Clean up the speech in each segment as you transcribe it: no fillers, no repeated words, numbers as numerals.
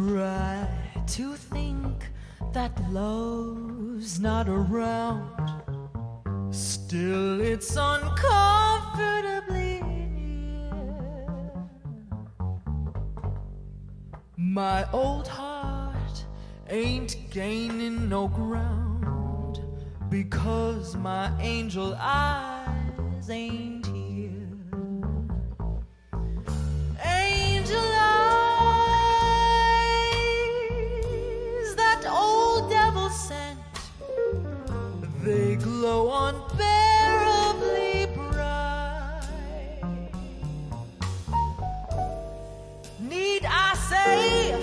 Try to think that love's not around. Still it's uncomfortably near. My old heart ain't gaining no ground because my angel eyes ain't here. Angel eyes, that old devil sent, they glow unbearably bright. Need I say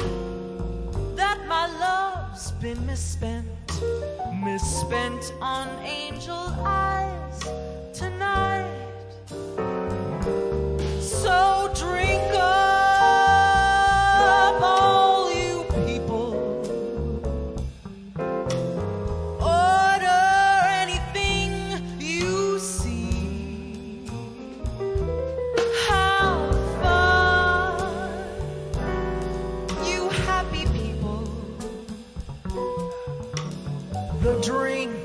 that my love's been misspent on angel eyes tonight? So drink up, all you people. Order anything you see. Have fun, you happy people. The drink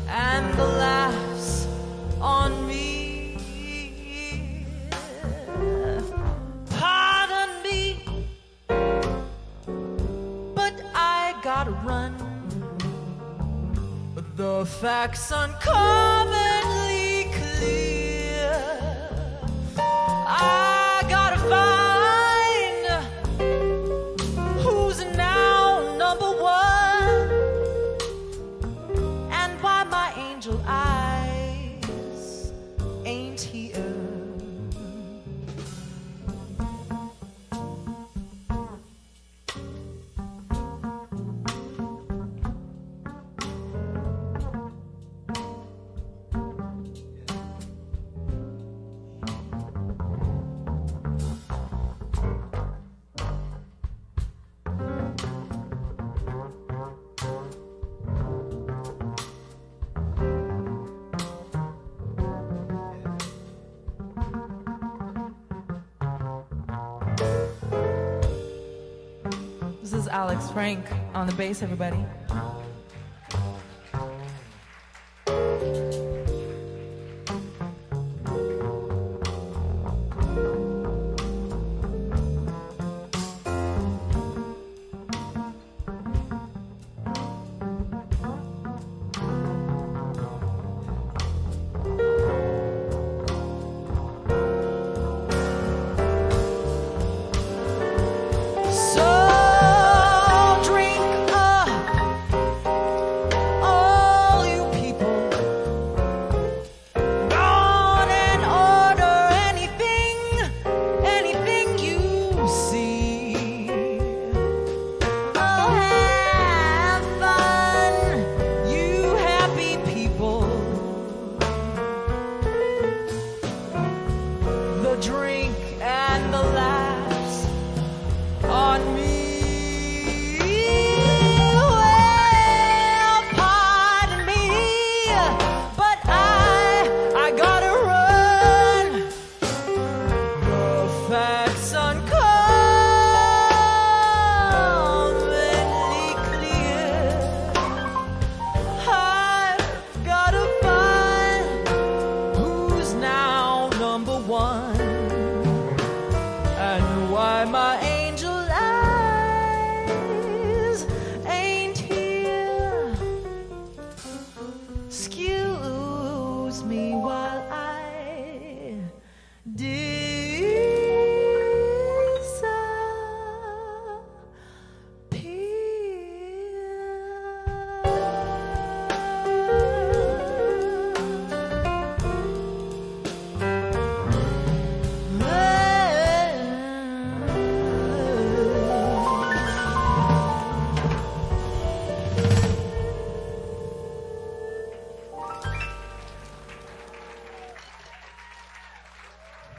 and the laughs on me. Pardon me, but I gotta run. The facts uncommonly clear. I gotta find who's now number one, and why my angel eyes ain't here. This is Alex Frank on the bass, everybody.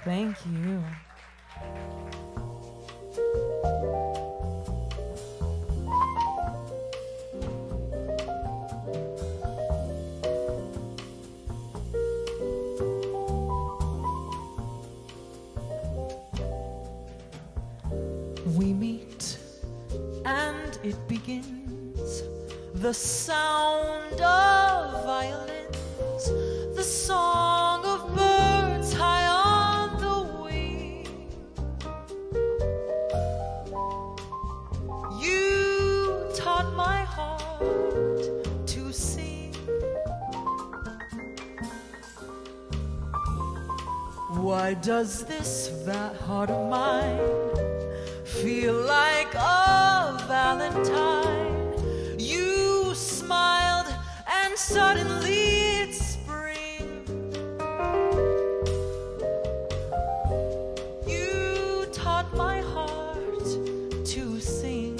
Thank you. We meet it begins. The sound of violins, the song of birds high on the wing. You taught my heart to sing. Why does this heart of mine feel like a valentine? You smiled and suddenly it's spring. You taught my heart to sing.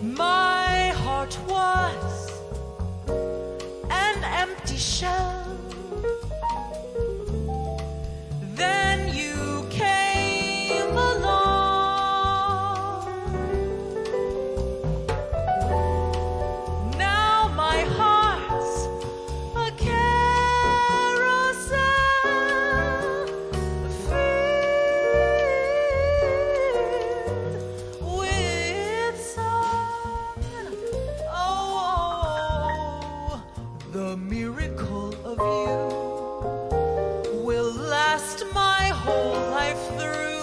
My heart was an empty shell. Then you came along. Now my heart's a carousel filled with sun. Oh, the miracle of you will last my whole life through.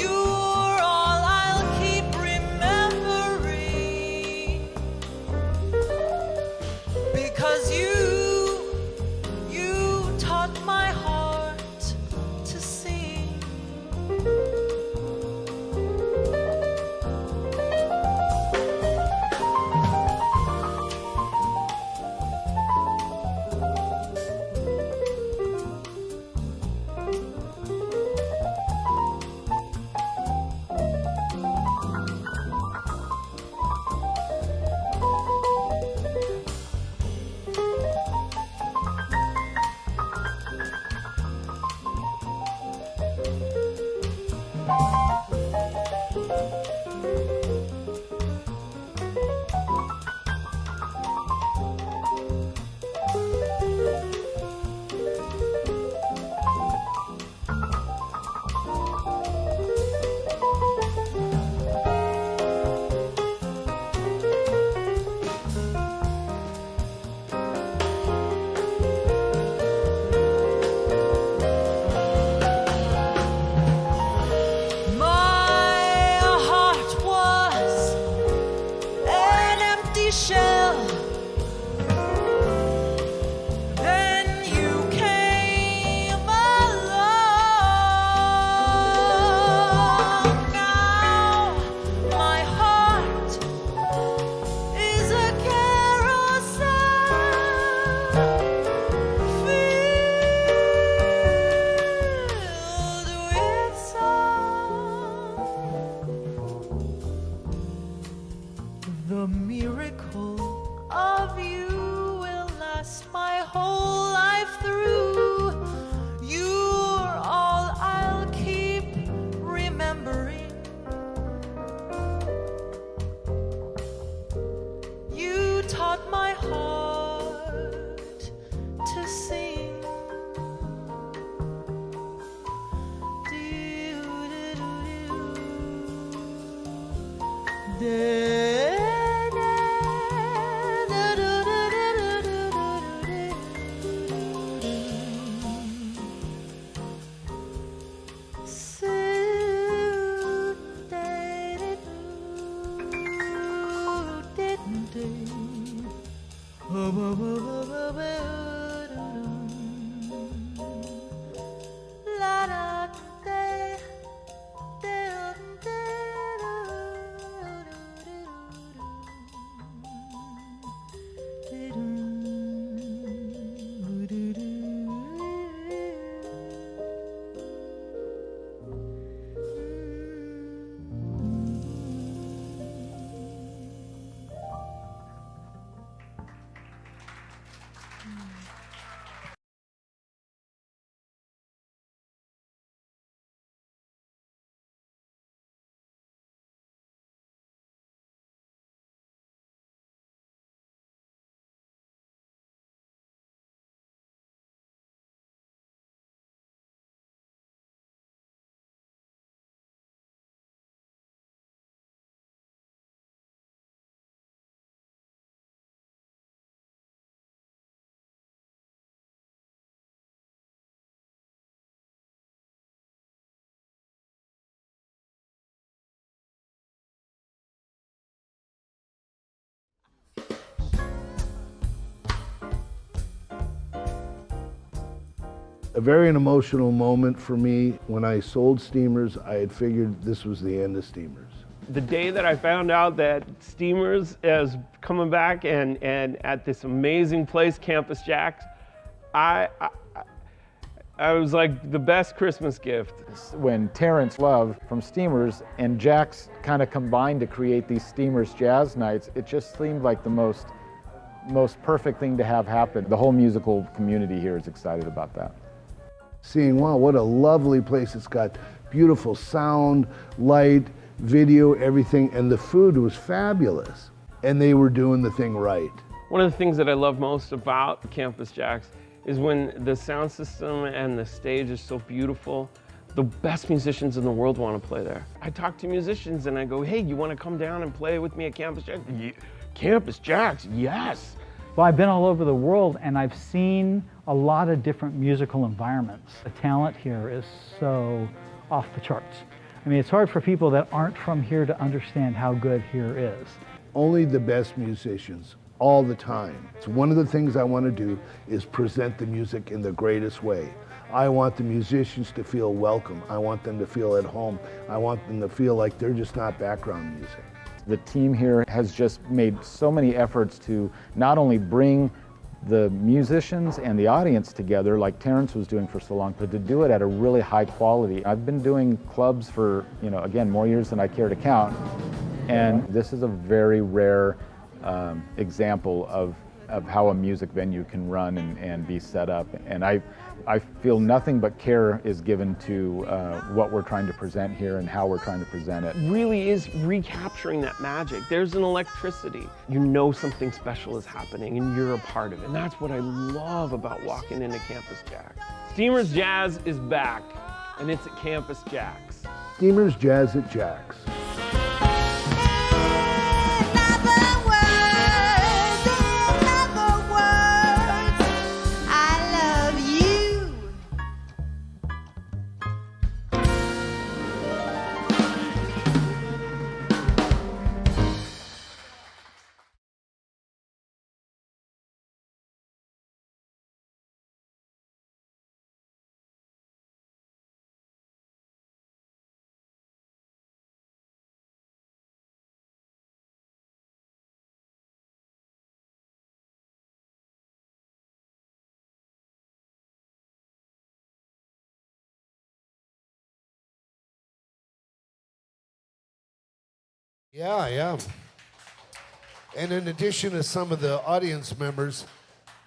You're all I'll keep remembering, because you taught my heart to sing. The miracle of you will last my whole life through. You're all I'll keep remembering. You taught my heart to sing. A very emotional moment for me. When I sold Steamers, I had figured this was the end of Steamers. The day that I found out that Steamers is coming back and at this amazing place, CampusJAX, I was like the best Christmas gift. When Terrence Love from Steamers and Jax kind of combined to create these Steamers Jazz Nights, it just seemed like the most perfect thing to have happen. The whole musical community here is excited about that. Seeing, wow, what a lovely place. It's got beautiful sound, light, video, everything, and the food was fabulous. And they were doing the thing right. One of the things that I love most about CampusJAX is when the sound system and the stage is so beautiful, the best musicians in the world want to play there. I talk to musicians and I go, hey, you want to come down and play with me at CampusJAX? Yeah. CampusJAX, yes. Well, I've been all over the world and I've seen a lot of different musical environments. The talent here is so off the charts. I mean, it's hard for people that aren't from here to understand how good here is. Only the best musicians, all the time. So one of the things I want to do is present the music in the greatest way. I want the musicians to feel welcome. I want them to feel at home. I want them to feel like they're just not background music. The team here has just made so many efforts to not only bring the musicians and the audience together like Terrence was doing for so long, but to do it at a really high quality. I've been doing clubs for, again, more years than I care to count, and this is a very rare example of how a music venue can run and be set up. And I feel nothing but care is given to what we're trying to present here and how we're trying to present it. Really is recapturing that magic. There's an electricity. You know something special is happening and you're a part of it. And that's what I love about walking into CampusJAX. Steamers Jazz is back, and it's at CampusJAX. Steamers Jazz at Jax. Yeah. And in addition to some of the audience members,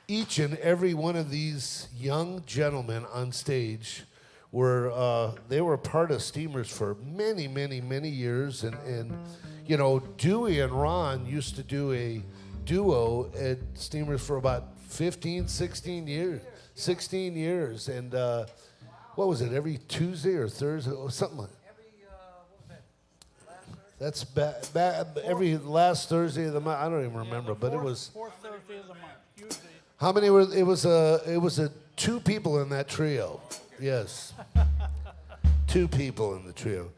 each and every one of these young gentlemen on stage were part of Steamers for many, many, many years. And Dewey and Ron used to do a duo at Steamers for about 15, 16 years. 16 years. And what was it, every Tuesday or Thursday or something like that? That's every last Thursday of the month. I don't even remember, but it was fourth Thursday of the month. Usually. How many were? It was two people in that trio. Yes, 2 people in the trio.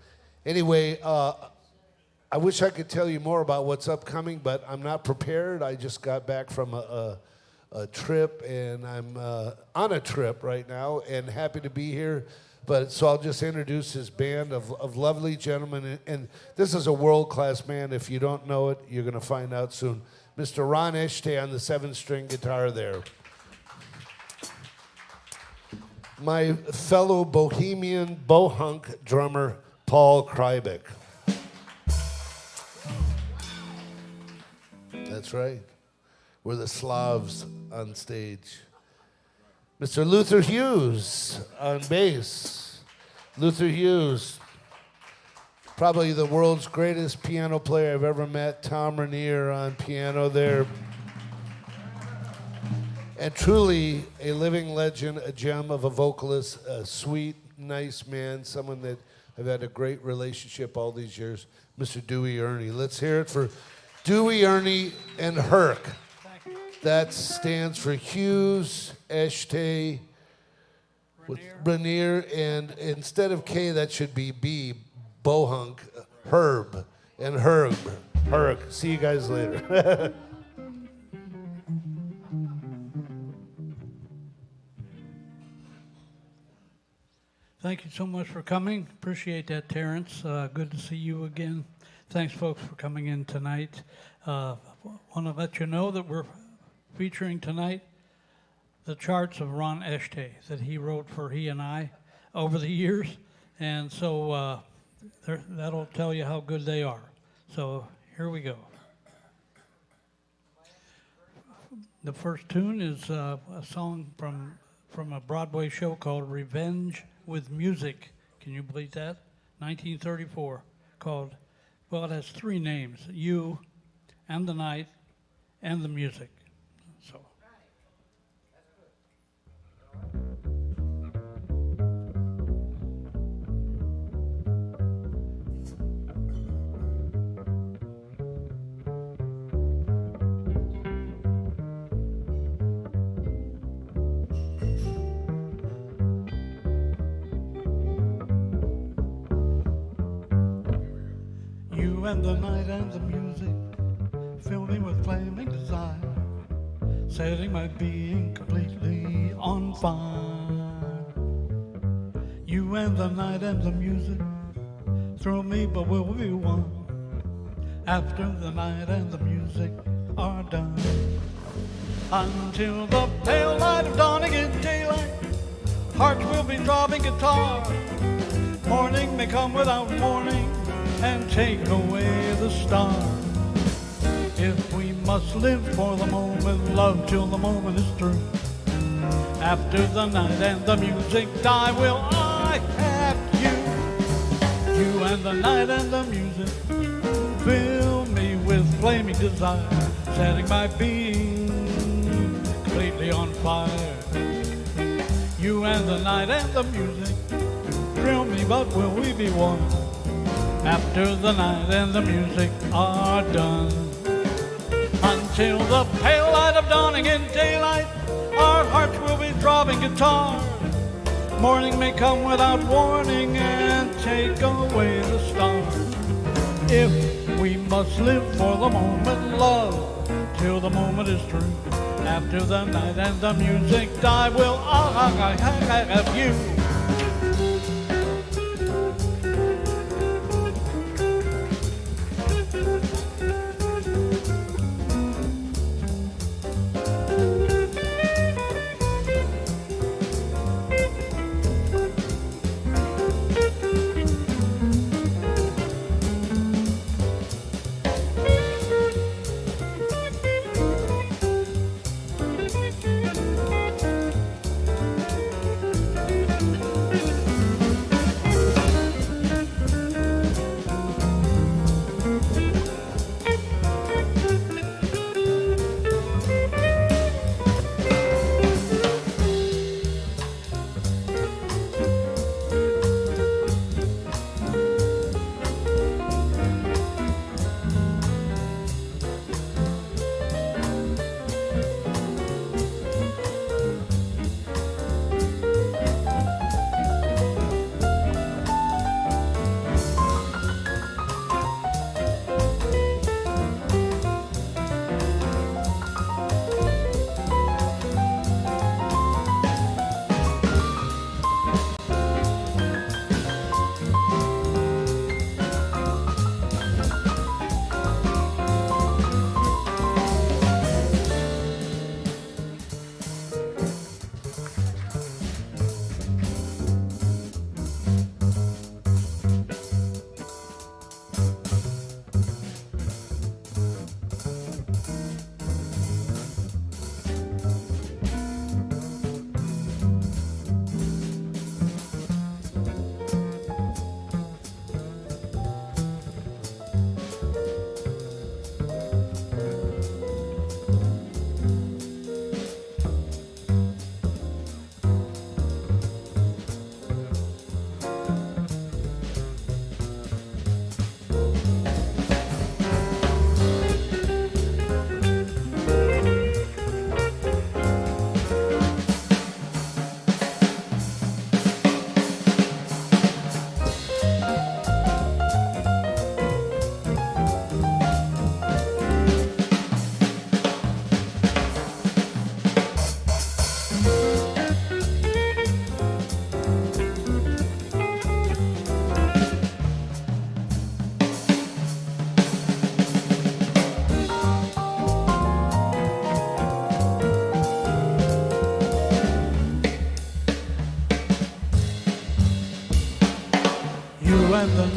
Anyway, I wish I could tell you more about what's upcoming, but I'm not prepared. I just got back from a trip, and I'm on a trip right now, and happy to be here. So I'll just introduce his band of lovely gentlemen. And this is a world-class band. If you don't know it, you're going to find out soon. Mr. Ron Eschete on the 7-string guitar there. My fellow bohemian bohunk drummer, Paul Kreibech. That's right. We're the Slavs on stage. Mr. Luther Hughes on bass. Luther Hughes, probably the world's greatest piano player I've ever met. Tom Rainier on piano there. And truly a living legend, a gem of a vocalist, a sweet, nice man, someone that I've had a great relationship all these years, Mr. Dewey Ernie. Let's hear it for Dewey, Ernie, and Herk. That stands for Hughes, Eschete, with Rainier, and instead of K, that should be B, Bohunk, Herb, and Herb. See you guys later. Thank you so much for coming. Appreciate that, Terrence. Good to see you again. Thanks, folks, for coming in tonight. Want to let you know that we're featuring tonight the charts of Ron Eschete that he wrote for he and I over the years. And so that'll tell you how good they are. So here we go. The first tune is a song from a Broadway show called Revenge with Music. Can you believe that? 1934, called, well, it has three names: You and the Night and the Music. So. And the night and the music fill me with flaming desire, setting my being completely on fire. You and the night and the music thrill me, but we'll be one after the night and the music are done. Until the pale light of dawning in daylight, hearts will be throbbing guitar. Morning may come without warning and take away the star. If we must live for the moment, love till the moment is through. After the night and the music die, will I have you? You and the night and the music fill me with flaming desire, setting my being completely on fire. You and the night and the music thrill me, but will we be one after the night and the music are done? Until the pale light of dawning in daylight, our hearts will be throbbing guitar. Morning may come without warning and take away the star. If we must live for the moment, love till the moment is true. After the night and the music die, will I have you?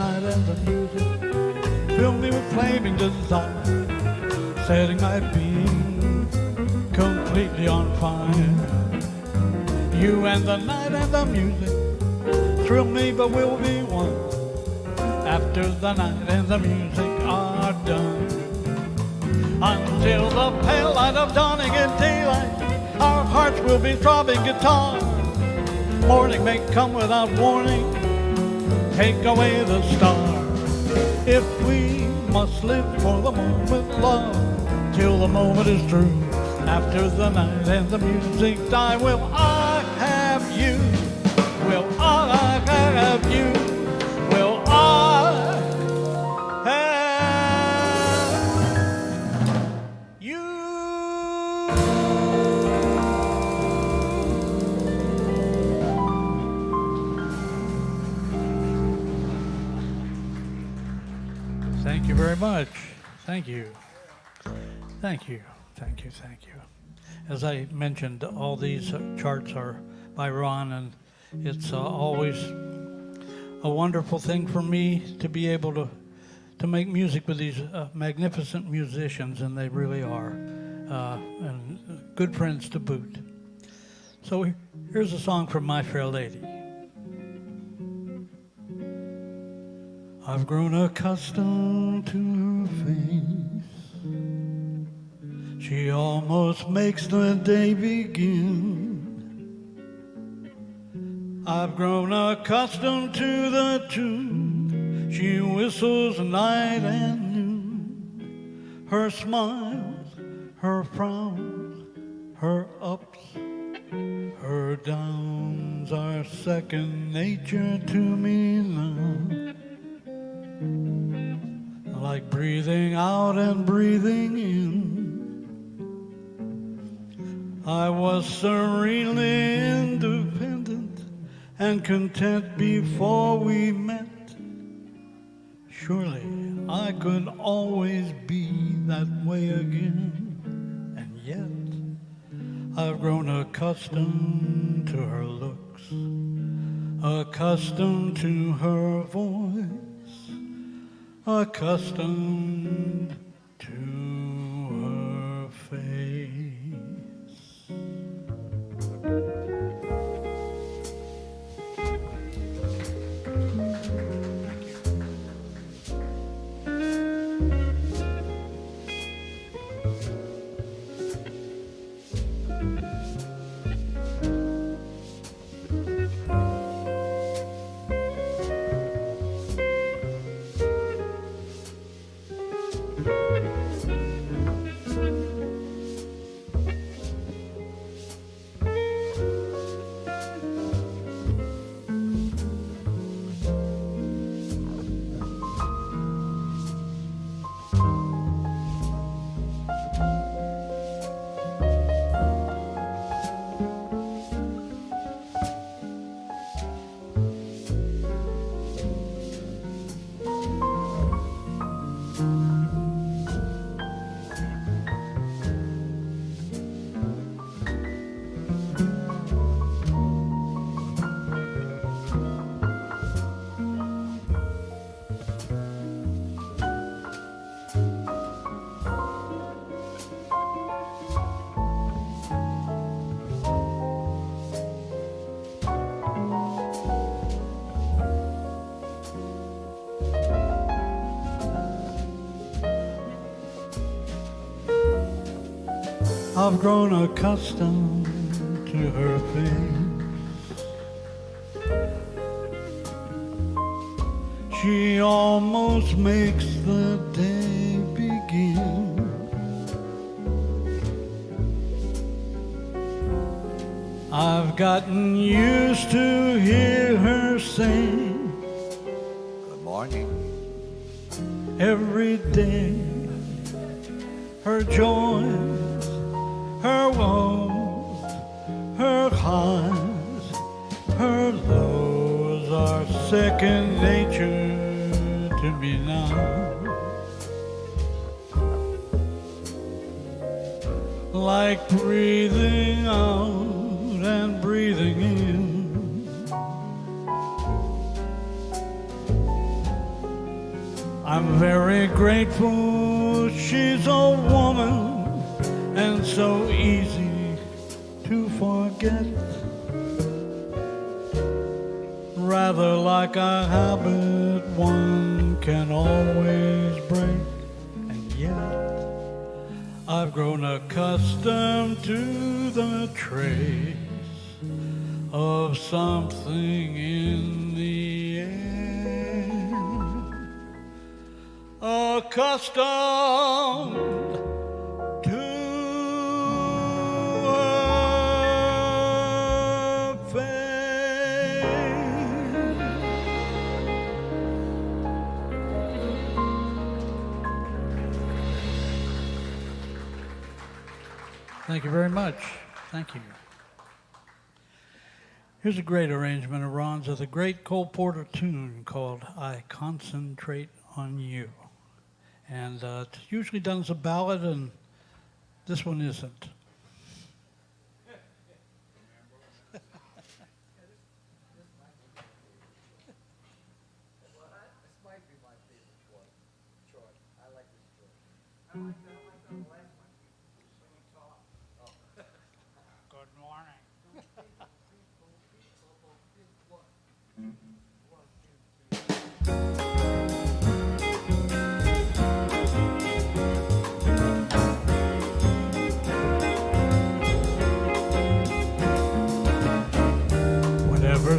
night and the music fill me with flaming desire, setting my being completely on fire. You and the night and the music thrill me, but we'll be one after the night and the music are done. Until the pale light of dawning in daylight, our hearts will be throbbing guitar. Morning may come without warning, take away the star. If we must live for the moment, love, till the moment is through. After the night and the music die, will I have you? Will I have you? Will I have you? Thank you very much. Thank you. Thank you. Thank you, thank you. As I mentioned, all these charts are by Ron, and it's always a wonderful thing for me to be able to make music with these magnificent musicians, and they really are, and good friends to boot. So here's a song from My Fair Lady. I've grown accustomed to her face. She almost makes the day begin. I've grown accustomed to the tune she whistles night and noon. Her smiles, her frowns, her ups, her downs are second nature to me now. Like breathing out and breathing in. I was serenely independent and content before we met. Surely I could always be that way again. And yet I've grown accustomed to her looks, accustomed to her voice, accustomed to her face. I've grown accustomed to her face. She almost makes the day begin. I've gotten used to hear her sing. Good morning. Every day, her joys, her woes, her highs, her lows are second nature to me now. Like breathing out and breathing in. I'm very grateful she's a woman and so easy to forget. Rather like a habit one can always break. And yet I've grown accustomed to the trace of something in the air. Accustomed to her face. Thank you very much. Thank you. Here's a great arrangement of Ron's of the great Cole Porter tune called I Concentrate on You. And it's usually done as a ballad, and this one isn't.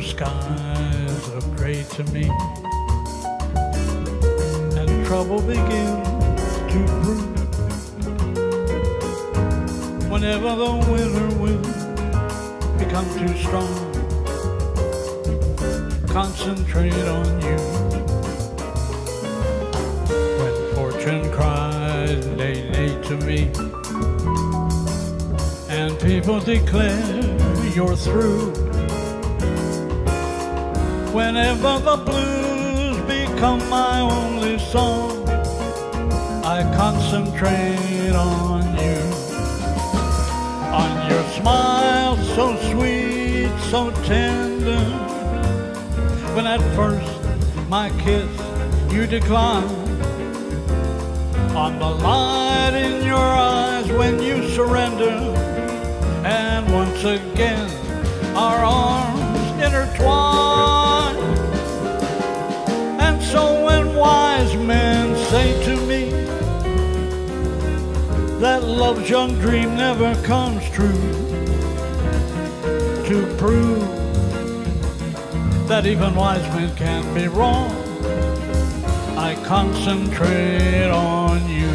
Skies look gray to me, and trouble begins to brew. Whenever the winter winds become too strong, concentrate on you. When fortune cries nay, nay to me, and people declare you're through. Whenever the blues become my only song, I concentrate on you. On your smile so sweet, so tender. When at first my kiss you declined. On the light in your eyes when you surrender. And once again our arms intertwine. So when wise men say to me that love's young dream never comes true, to prove that even wise men can be wrong, I concentrate on you.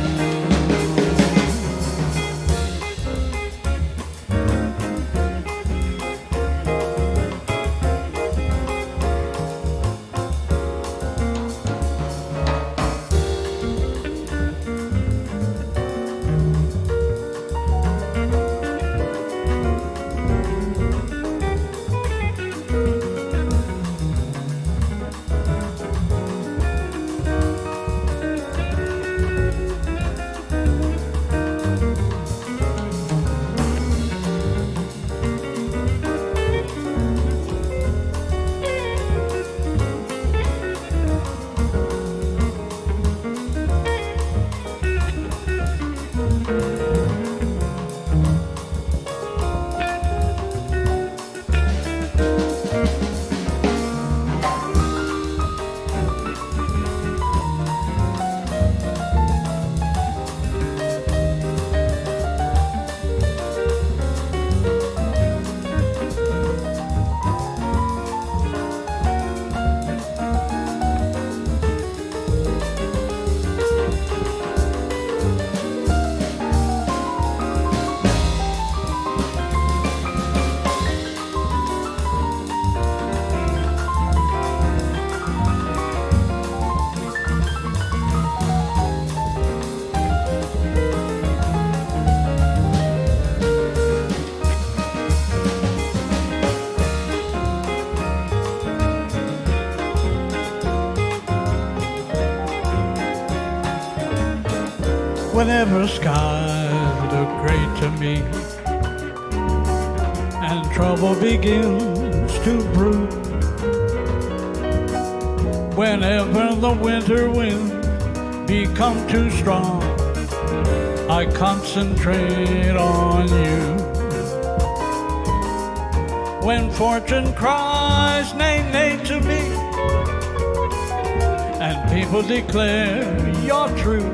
Whenever skies look gray to me and trouble begins to brew, whenever the winter wind become too strong, I concentrate on you. When fortune cries nay, nay to me, and people declare you're true,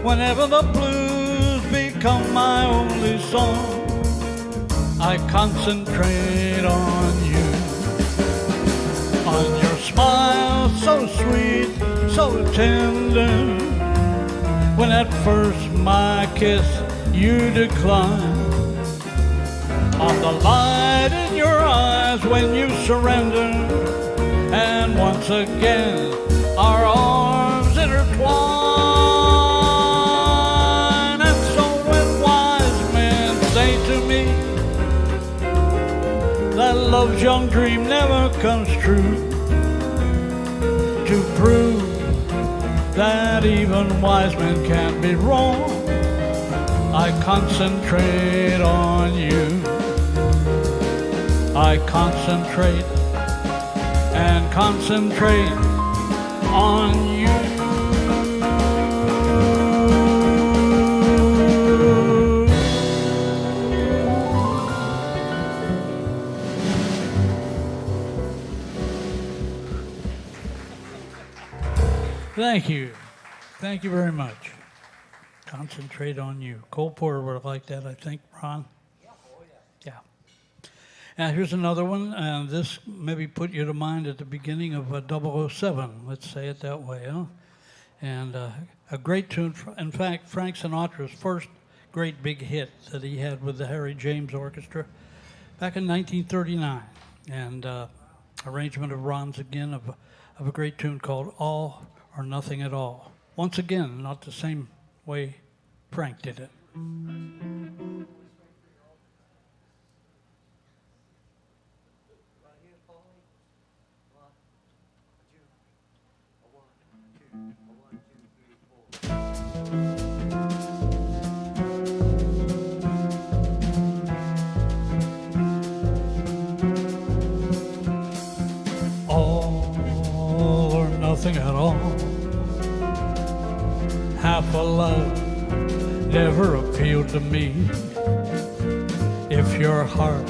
whenever the blues become my only song, I concentrate on you. On your smile so sweet, so tender, when at first my kiss you declined, on the light in your eyes when you surrender, and once again our arms intertwine. And so when wise men say to me that love's young dream never comes true, to prove that even wise men can't be wrong, I concentrate on you. I concentrate and concentrate on you. Thank you. Thank you very much. Concentrate on you. Cole Porter would have liked that, I think, Ron. Yeah. And here's another one, and this maybe put you to mind at the beginning of 007, let's say it that way, huh? And a great tune, in fact, Frank Sinatra's first great big hit that he had with the Harry James Orchestra back in 1939, and arrangement of Ron's again of a great tune called All or Nothing at All. Once again, not the same way Frank did it. All or nothing at all. Half a love never appealed to me. If your heart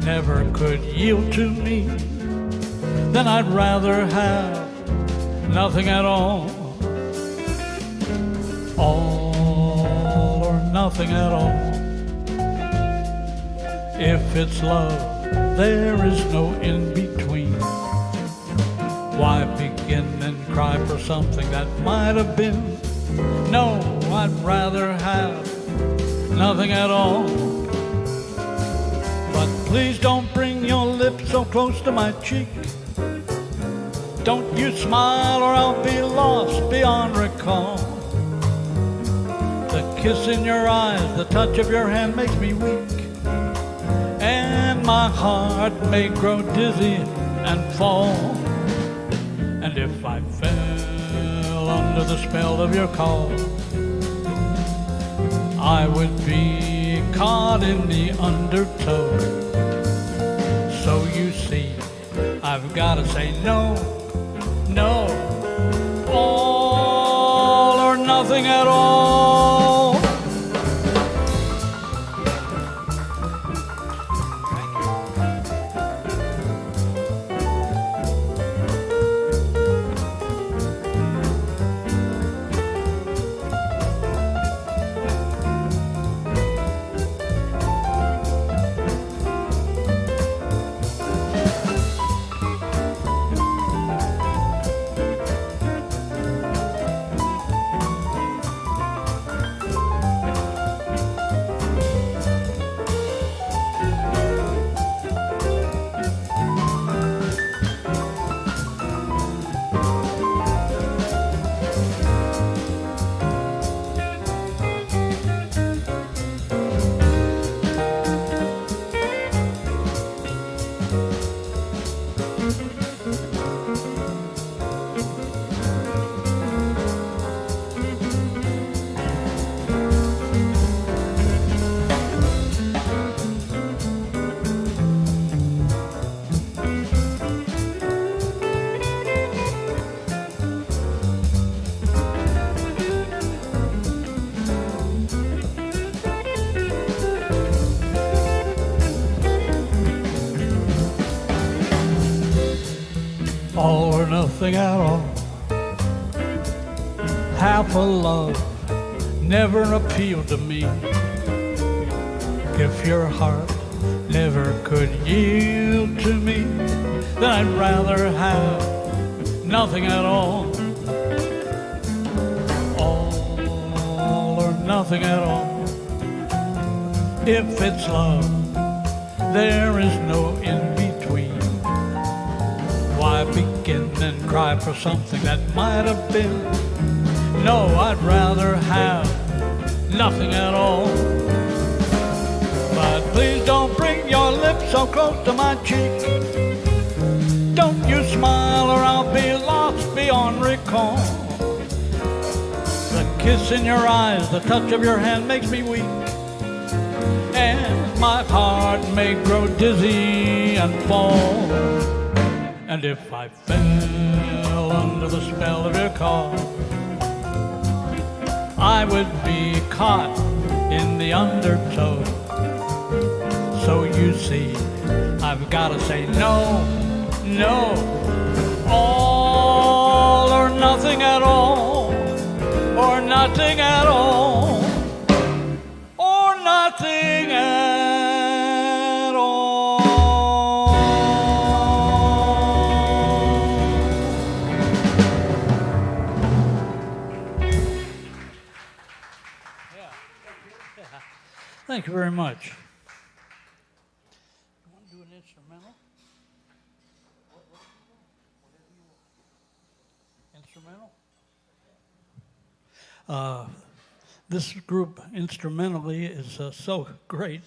never could yield to me, then I'd rather have nothing at all. All or nothing at all. If it's love, there is no in between. Why begin and cry for something that might have been? No, I'd rather have nothing at all. But please don't bring your lips so close to my cheek. Don't you smile or I'll be lost beyond recall. The kiss in your eyes, the touch of your hand makes me weak, and my heart may grow dizzy and fall. And if I fell under the spell of your call, I would be caught in the undertow. So you see, I've got to say no, no, all or nothing at all. nothing at all. Half a love never appealed to me. If your heart never could yield to me, then I'd rather have nothing at all. All or nothing at all. If it's love, there is no in-between. Why begin and cry for something that might have been? No, I'd rather have nothing at all. But please don't bring your lips so close to my cheek. Don't you smile or I'll be lost beyond recall. The kiss in your eyes, the touch of your hand makes me weak. And my heart may grow dizzy and fall. And if I fell under the spell of your call, I would be caught in the undertow. So you see, I've got to say no, no, all or nothing at all, or nothing at all, or nothing at all. Yeah. Thank you very much. You want to do an instrumental? Instrumental? This group instrumentally is so great.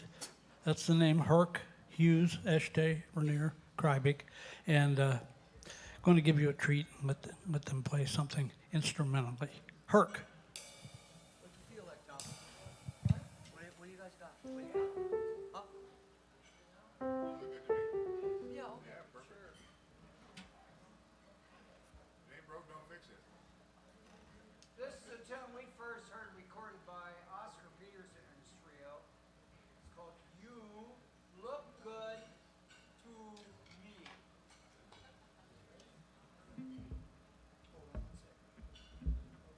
That's the name: Herk, Hughes, Eschete, Ernie, Kreibech, and going to give you a treat and let them play something instrumentally. Herk. What do you feel like, Tom? What do you guys got? What do you got? Huh? Yeah, okay. Yeah, for sure. It ain't broke, don't fix it. This is a tune we first heard recorded by Oscar Peterson and his trio. It's called You Look Good to Me. Hold on one second. Okay.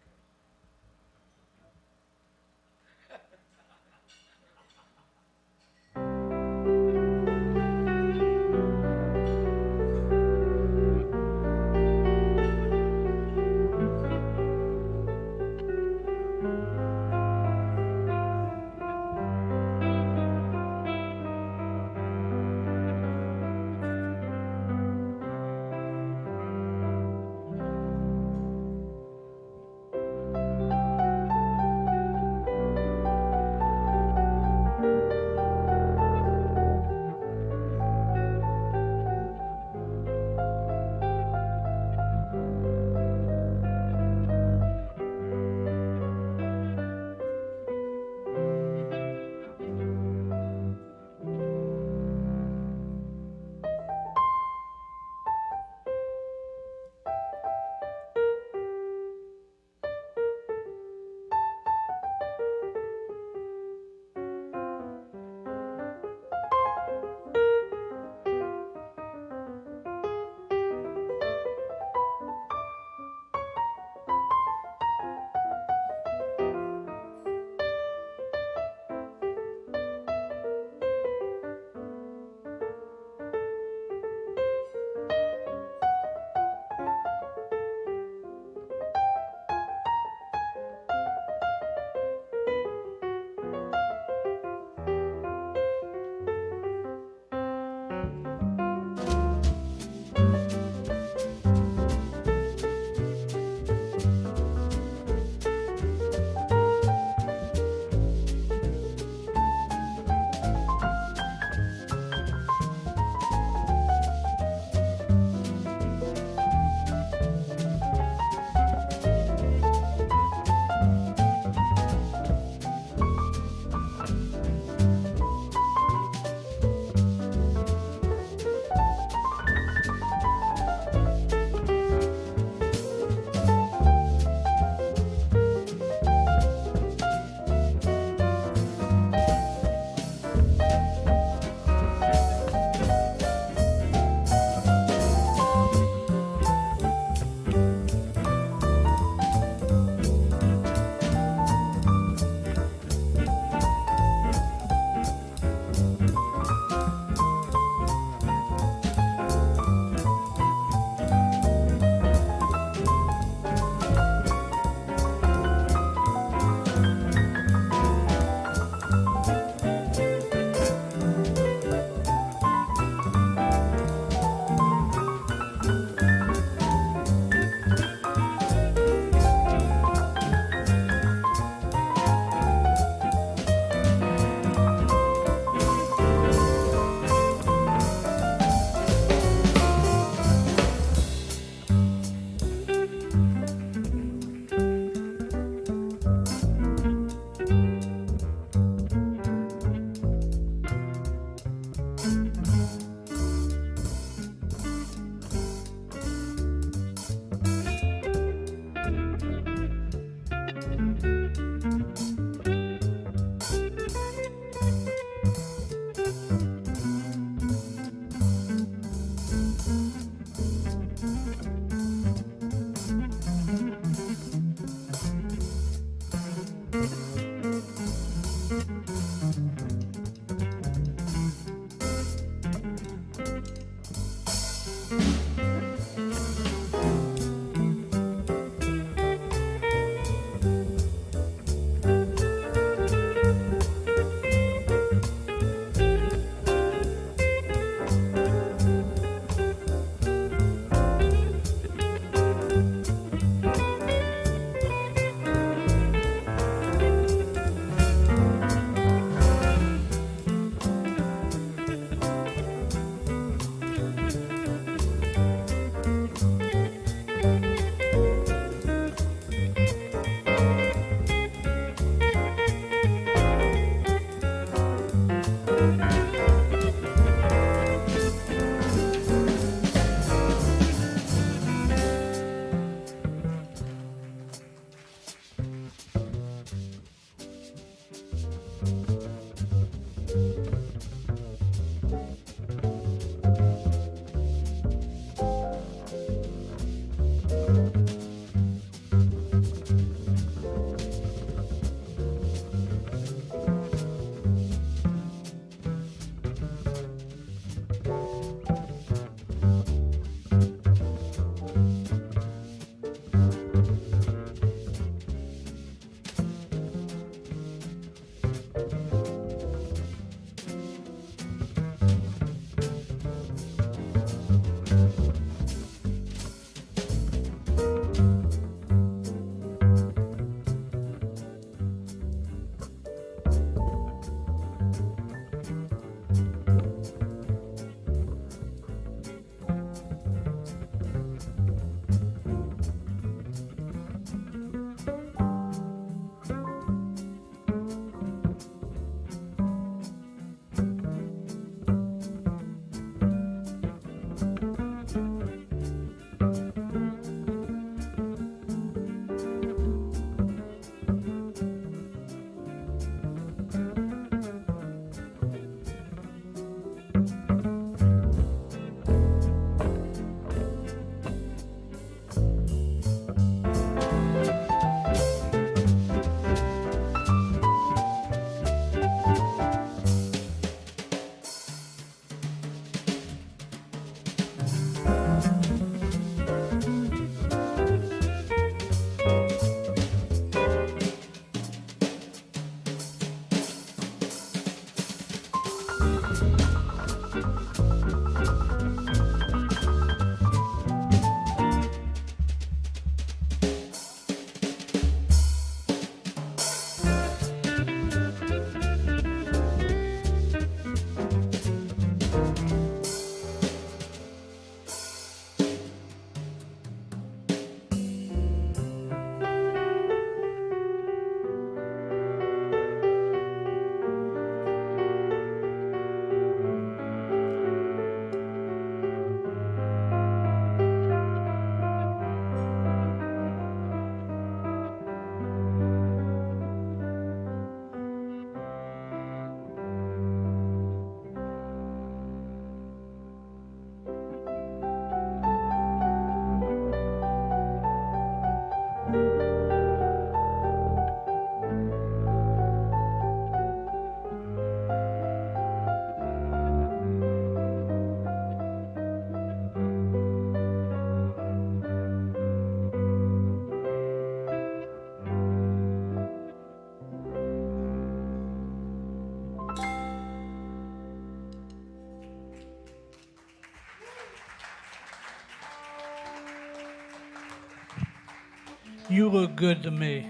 You Look Good to Me.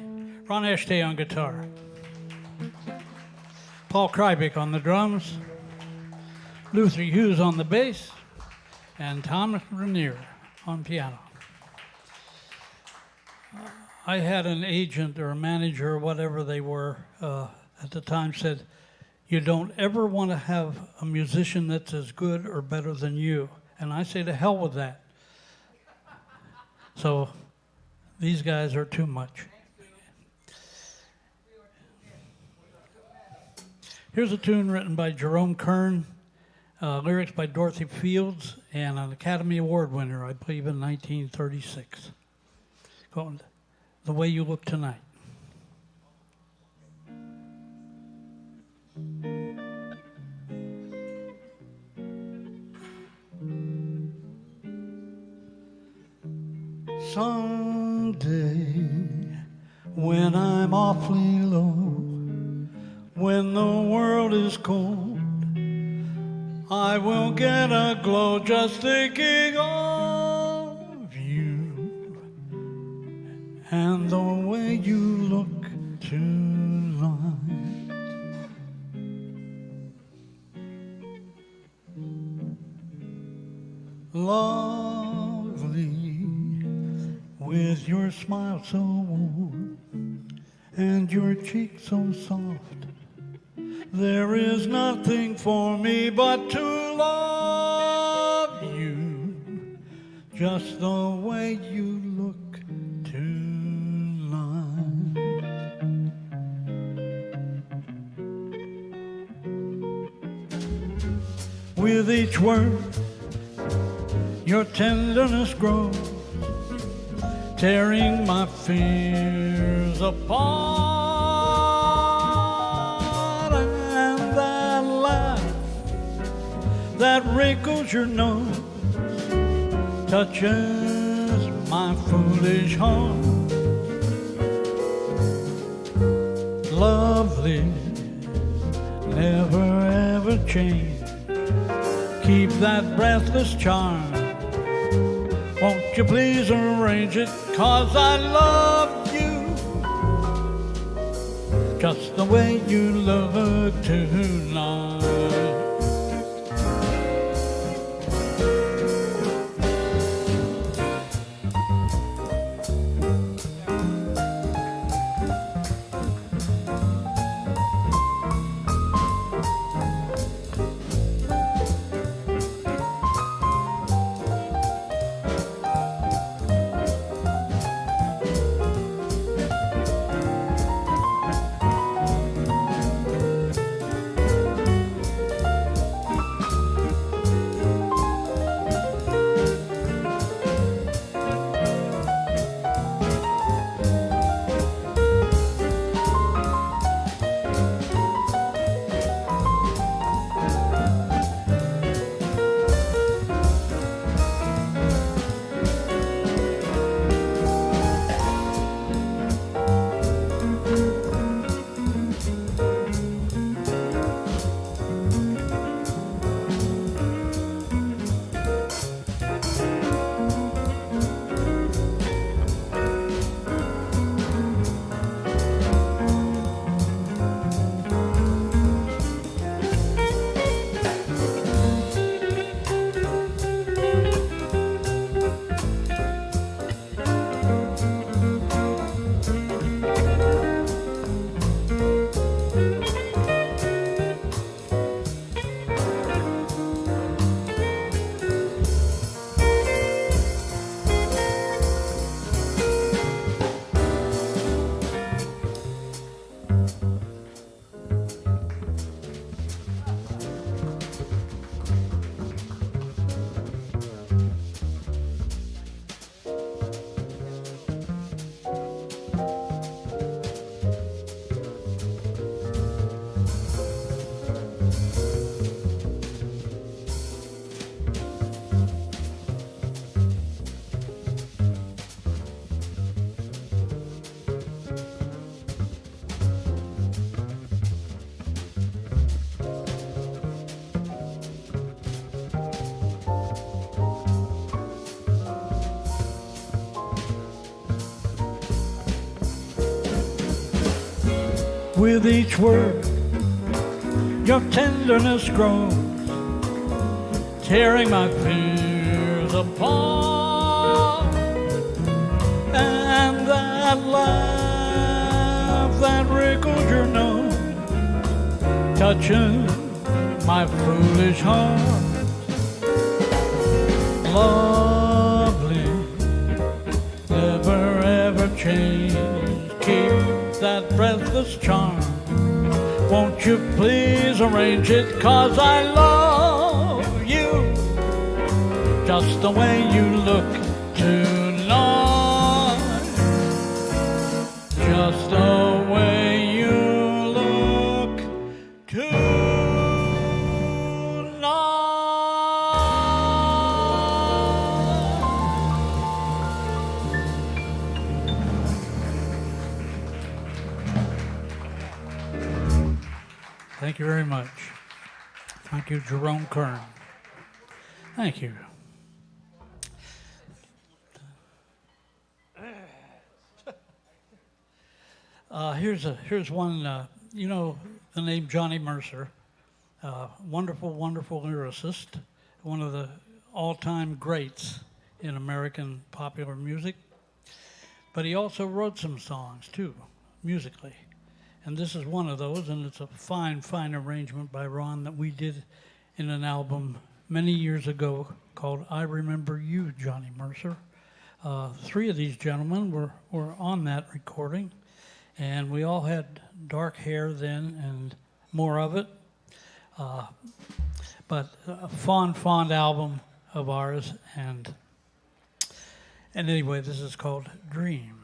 Ron Eschete on guitar. Paul Kreibech on the drums. Luther Hughes on the bass. And Thomas Rainier on piano. I had an agent or a manager or whatever they were at the time said, you don't ever want to have a musician that's as good or better than you. And I say, to hell with that. So these guys are too much. Here's a tune written by Jerome Kern, lyrics by Dorothy Fields, and an Academy Award winner, I believe, in 1936. Called The Way You Look Tonight. Someday, when I'm awfully low, when the world is cold, I will get a glow just thinking of you and the way you look tonight. Lovely, with your smile so warm and your cheek so soft, there is nothing for me but to love you just the way you look tonight. With each word, your tenderness grows, tearing my fears apart. And that laugh that wrinkles your nose touches my foolish heart. Lovely, never ever change. Keep that breathless charm. Won't you please arrange it, 'cause I love you just the way you look tonight. With each word, your tenderness grows, tearing my fears apart. And that laugh that wrinkled your nose, touching my foolish heart. Lovely, never ever change. Keep that breathless charm. Won't you please arrange it? 'Cause I love you just the way you look tonight. Just the way you look tonight. Thank you very much. Thank you, Jerome Kern. Thank you. Here's one, you know the name Johnny Mercer, wonderful, wonderful lyricist, one of the all-time greats in American popular music. But he also wrote some songs too, musically. And this is one of those, and it's a fine, fine arrangement by Ron that we did in an album many years ago called I Remember You, Johnny Mercer. 3 of these gentlemen were on that recording, and we all had dark hair then and more of it. But a fond album of ours, and anyway, this is called Dream.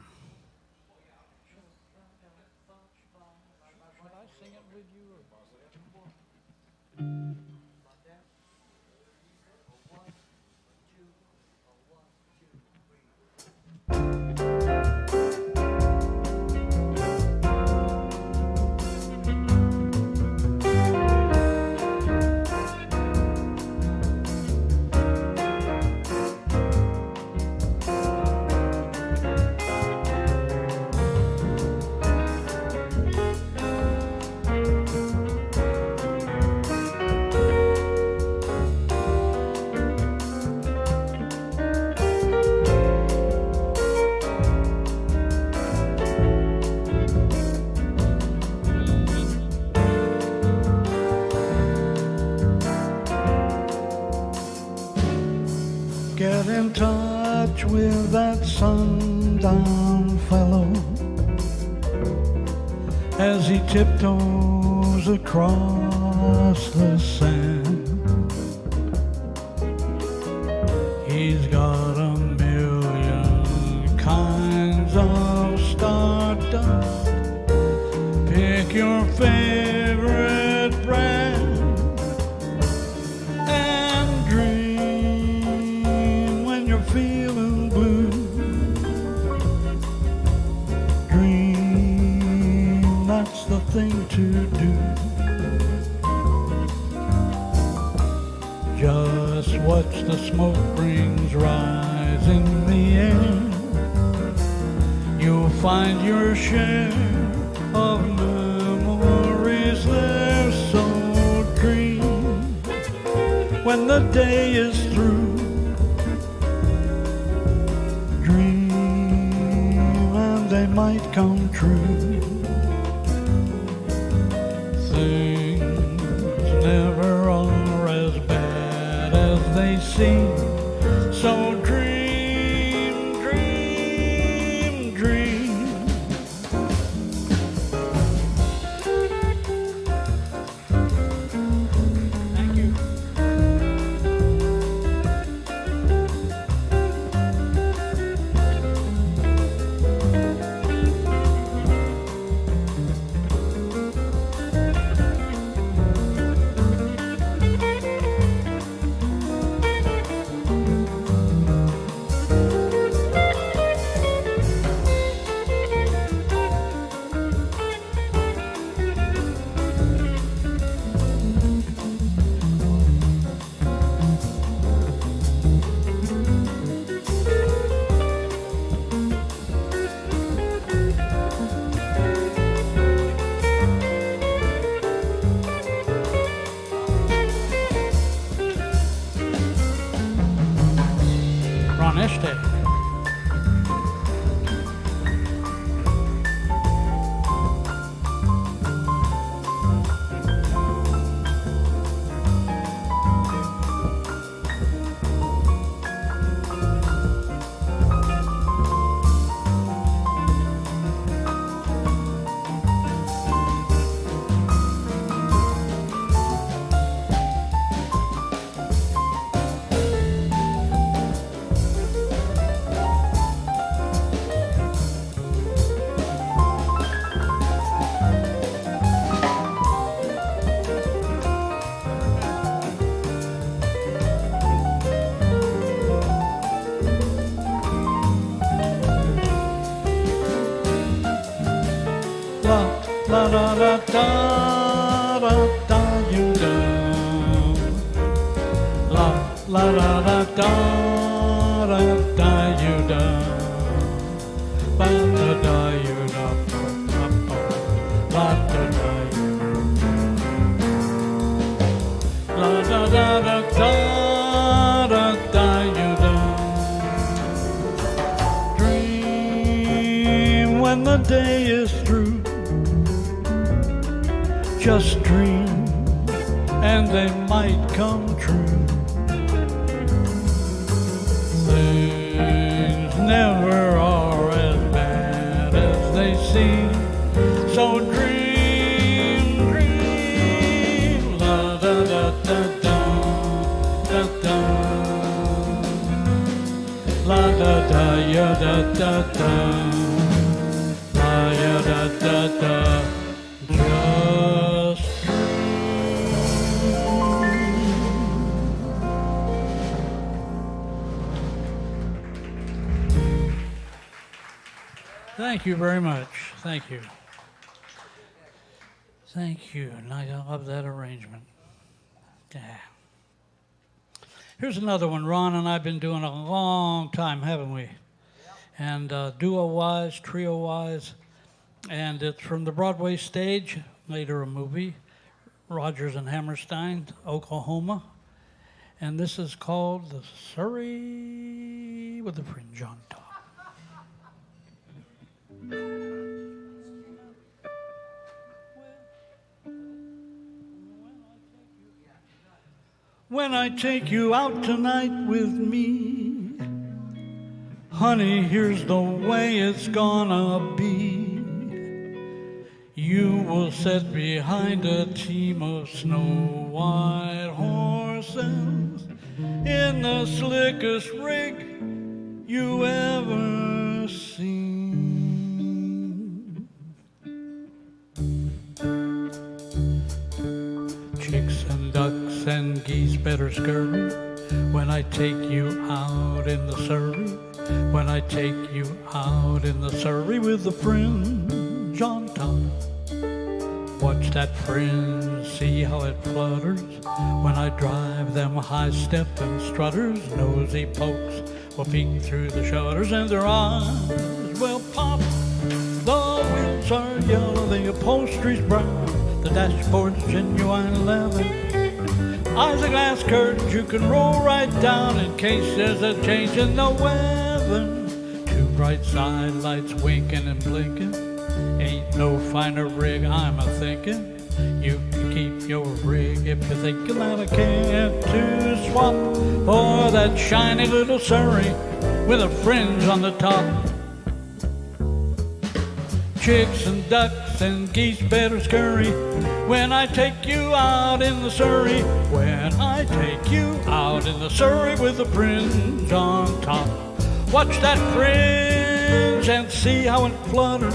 Get in touch with that sundown fellow as he tiptoes across the sand. He's got a million kinds of stardust. Pick your favorite brand and dream when you're feeling blue. Dream, that's the thing to do. Just watch the smoke rings rise in the air. You'll find your share of memories there. So dream when the day is through. Dream and they might come true. Things never are as bad as they seem. So dream, dream, dream. Thank you. la da da da da you do. La da da da you do. Ba da da you do. La da da you do. La da da da da you do. Dream when the day is through. Just dream, and they might come true. Things never are as bad as they seem. So dream, dream, la da da da da da da, la da da ya da da da, la ya da da da. Thank you very much. Thank you. Thank you. And I love that arrangement. Yeah. Here's another one Ron and I have been doing a long time, haven't we? And duo-wise, trio-wise. And it's from the Broadway stage, later a movie, Rodgers and Hammerstein, Oklahoma. And this is called The Surrey with the Fringe on Top. When I take you out tonight with me, honey, here's the way it's gonna be. You will sit behind a team of snow-white horses in the slickest rig you ever seen. Chicks and ducks and geese better scurry when I take you out in the Surrey. When I take you out in the Surrey with the fringe on top. Watch that fringe, see how it flutters when I drive them high-stepping strutters. Nosy pokes will peek through the shutters and their eyes will pop. The wheels are yellow, the upholstery's brown, the dashboard's genuine leather. Eyes are glass curtains you can roll right down in case there's a change in the weather. Two bright side lights winking and blinking. Ain't no finer rig, I'm a-thinking. You can keep your rig if you're thinking that I can't to swap for that shiny little Surrey with a fringe on the top. Chicks and ducks and geese better scurry when I take you out in the Surrey. When I take you out in the Surrey with a fringe on top. Watch that fringe and see how it flutters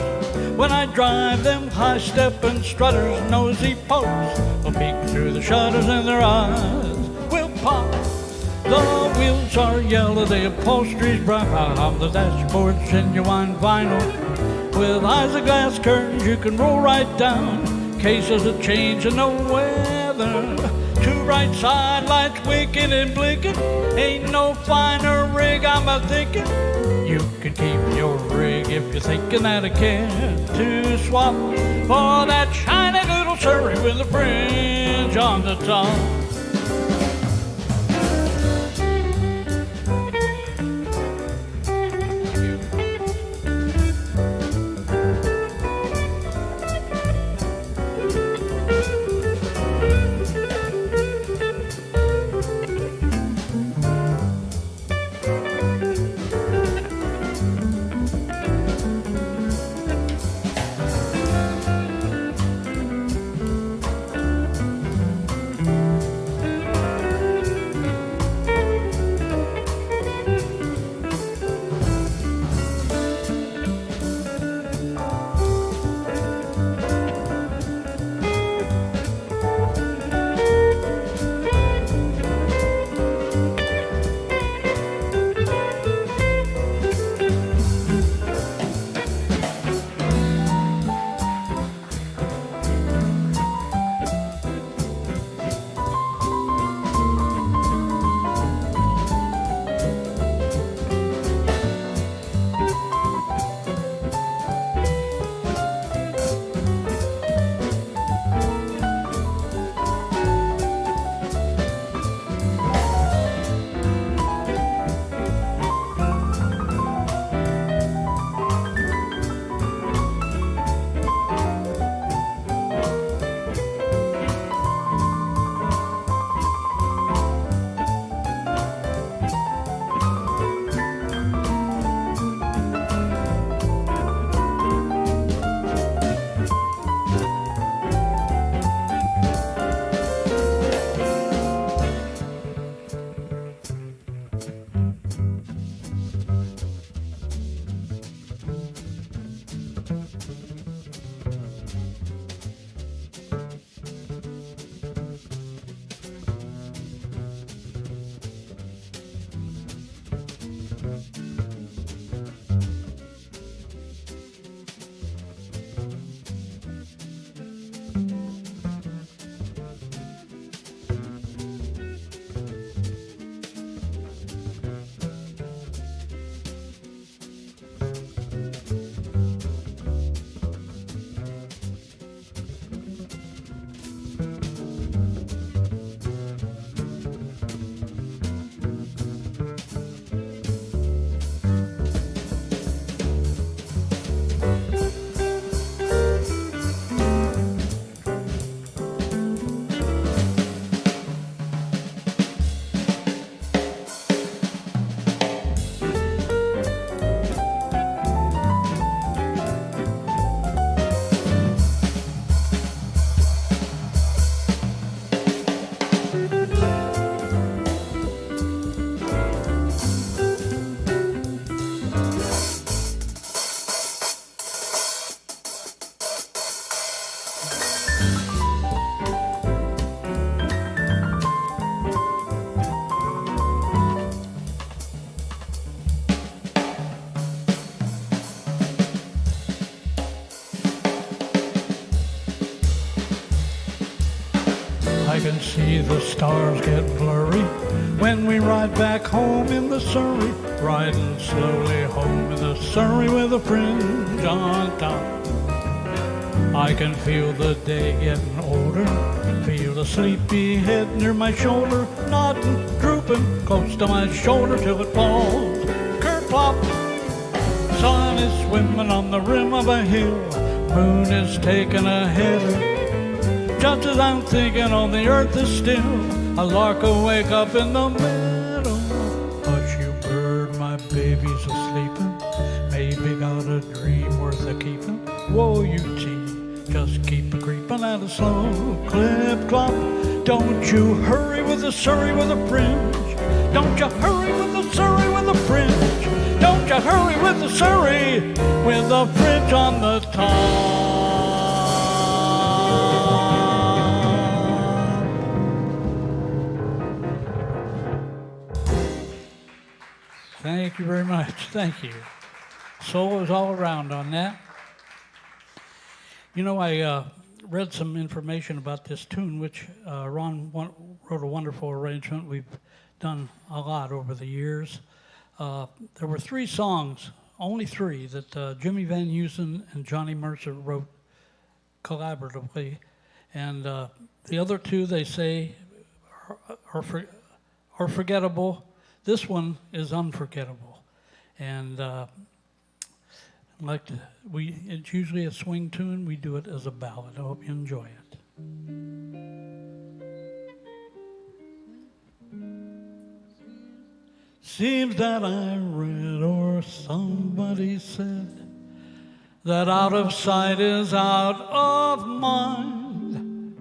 when I drive them high-stepping strutters. Nosy pokes will peek through the shutters and their eyes will pop. The wheels are yellow, the upholstery's brown, the dashboard's genuine vinyl. With eyes of glass curtains you can roll right down in case there's a change in the weather. Two bright side lights winking and blinking. Ain't no finer rig, I'm a-thinking. You can keep your rig if you're thinking that I care to swap for that shiny little Surrey with a fringe on the top. I can see the stars get blurry when we ride back home in the Surrey, riding slowly home in the Surrey with a fringe on top. I can feel the day getting older, feel the sleepy head near my shoulder, nodding, drooping close to my shoulder till it falls. Kerplop! Sun is swimming on the rim of a hill, moon is taking a header. Just as I'm thinking on the earth is still, a lark will wake up in the meadow. Hush you bird, my baby's a-sleeping, maybe got a dream worth a keeping. Whoa you tea, just keep a-creeping at a slow clip-clop. Don't you hurry with the Surrey with a fringe, don't you hurry with the Surrey with a fringe, don't you hurry with the Surrey with a fringe on the top. Thank you very much. Thank you. Soul is all around on that. You know, I read some information about this tune, which Ron wrote a wonderful arrangement. We've done a lot over the years. There were 3 songs, only 3, that Jimmy Van Heusen and Johnny Mercer wrote collaboratively. And the other 2, they say, are forgettable. This one is unforgettable. And it's usually a swing tune. We do it as a ballad. I hope you enjoy it. Seems that I read or somebody said that out of sight is out of mind.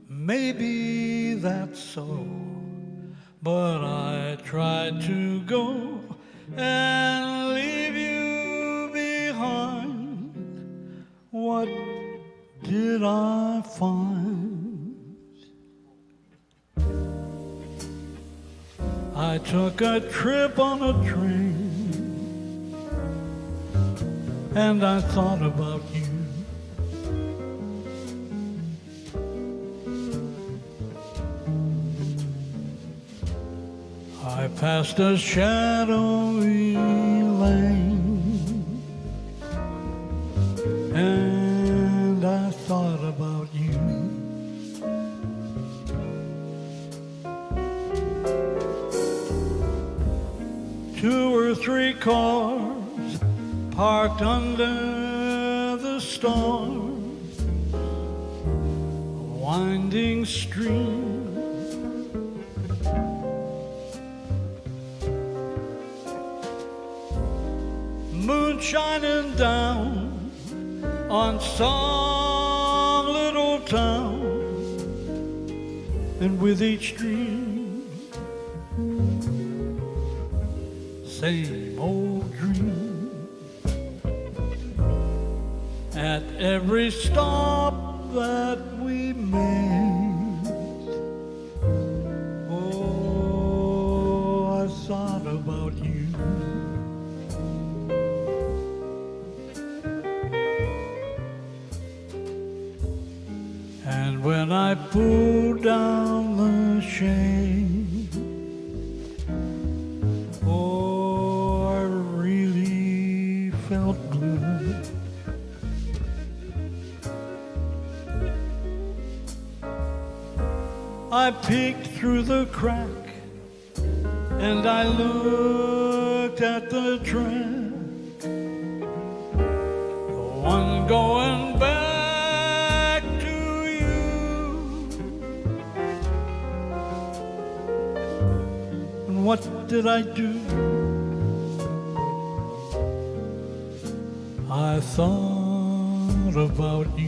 Maybe that's so, but I tried to go and leave you behind. What did I find? I took a trip on a train and I thought about you. I passed a shadowy lane and I thought about you. Two or three cars parked under the stars, a winding stream. Moon shining down on some little town, and with each dream, same old dream. At every stop that we made, oh, I thought about you. And when I pulled down the shade, oh, I really felt good. I peeked through the crack and I looked at the track, the one going back to you. And what did I do? I thought about you.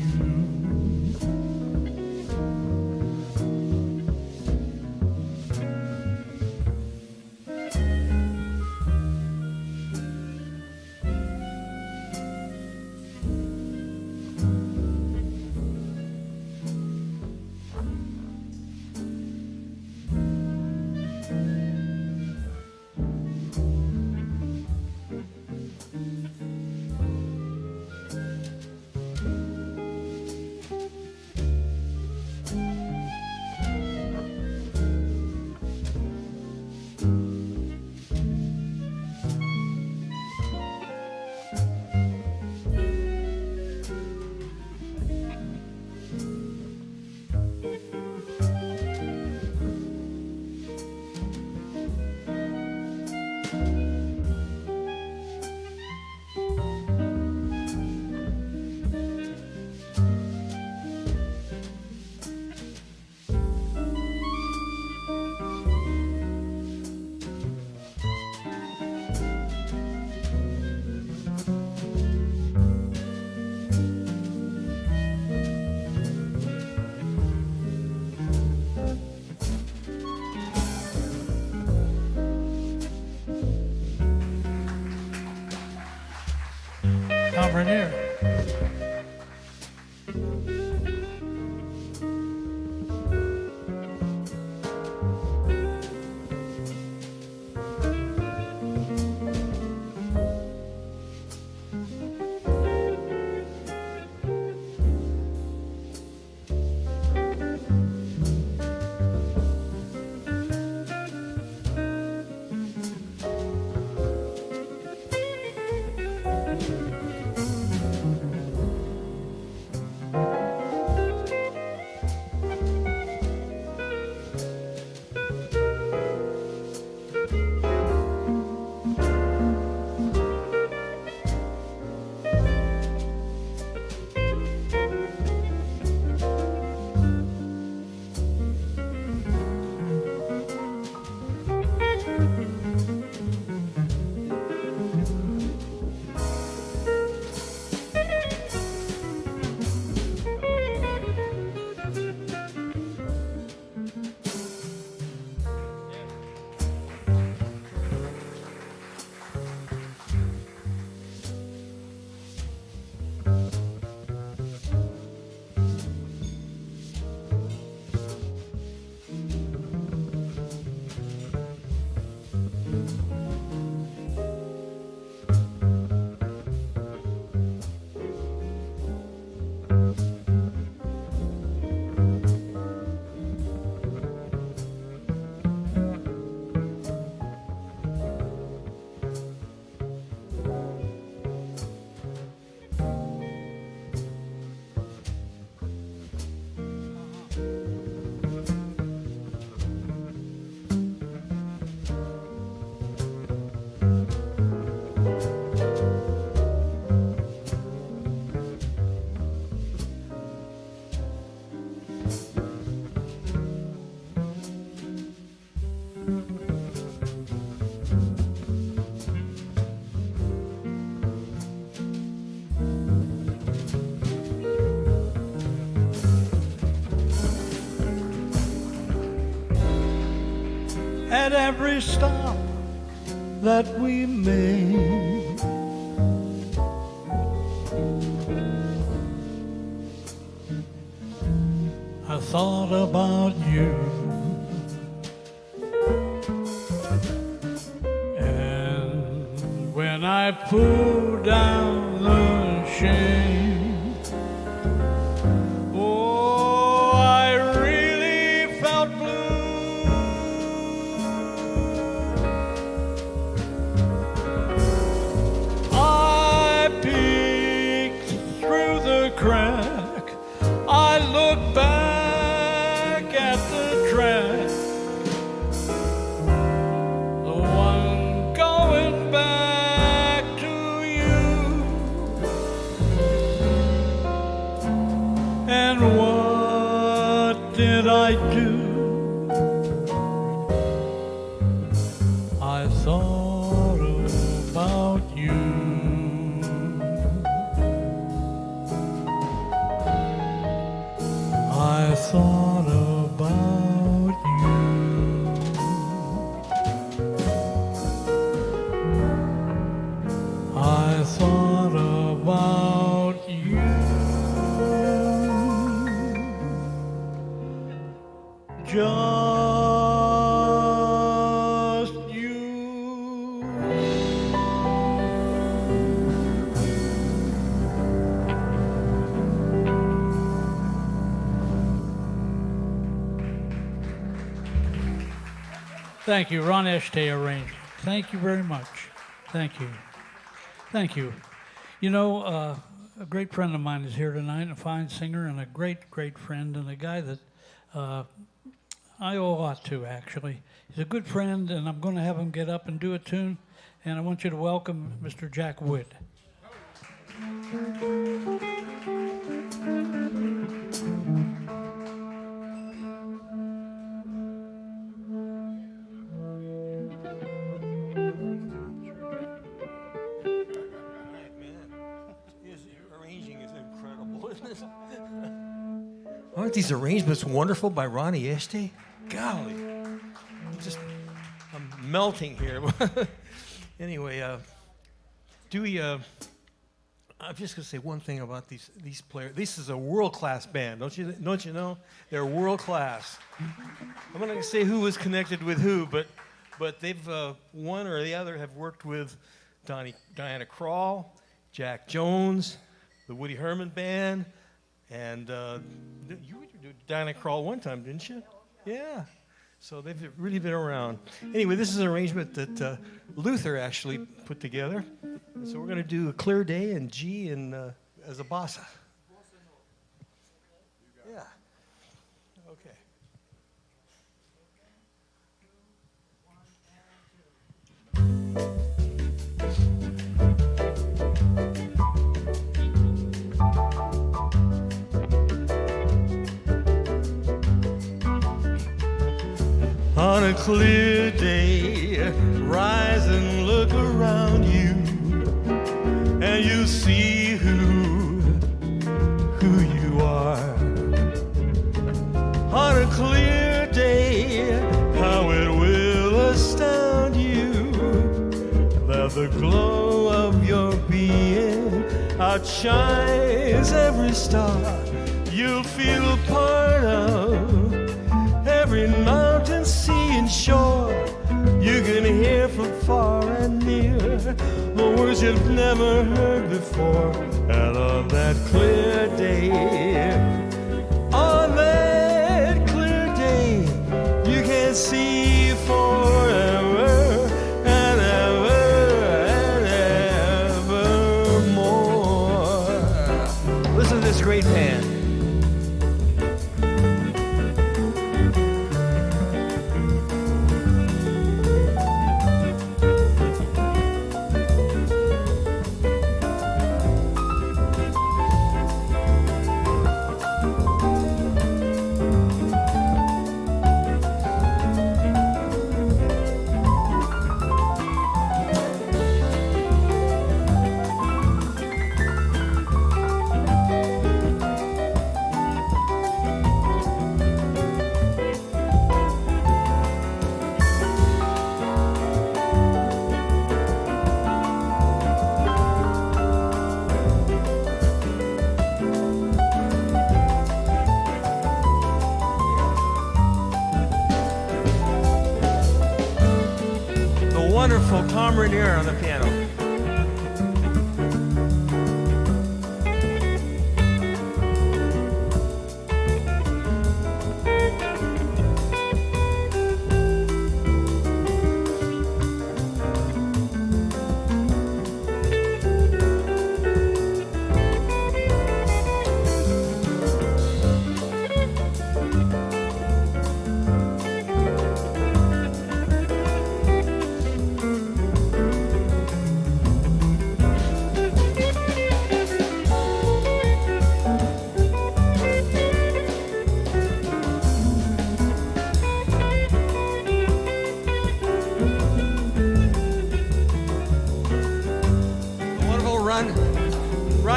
come right here. At every stop that we made, I thought about you, and when I pulled down the shade, oh, I really felt blue. Crack, I look back at the track, the one going back to you. And what did I do? I thought about you. I thought about you. I thought about you. Just you. Thank you, Ron Eschete arranged. Thank you very much. Thank you. Thank you. You know, a great friend of mine is here tonight, a fine singer and a great, great friend, and a guy that I owe a lot to, actually. He's a good friend, and I'm going to have him get up and do a tune, and I want you to welcome Mr. Jack Wood. Aren't these arrangements wonderful by Ronnie Eschete? Golly, I'm melting here. Anyway, Dewey, I'm just going to say one thing about these players. This is a world-class band, don't you know? They're world-class. I'm not going to say who was connected with who, but they've one or the other have worked with Diana Krall, Jack Jones, the Woody Herman Band, and you did Diana Krall one time, didn't you? Yeah. So they've really been around. Anyway, this is an arrangement that Luther actually put together. So we're going to do a Clear Day in G and as a bossa. Yeah. Okay. On a clear day, rise and look around you, and you see who you are. On a clear day, how it will astound you that the glow of your being outshines every star. You'll feel a part of every mountain, sea, and shore. You can hear from far and near the words you've never heard before. And on that clear day, on that clear day, you can see forever and ever and evermore. Listen to this great band. Wonderful Tom Rainier on the piano.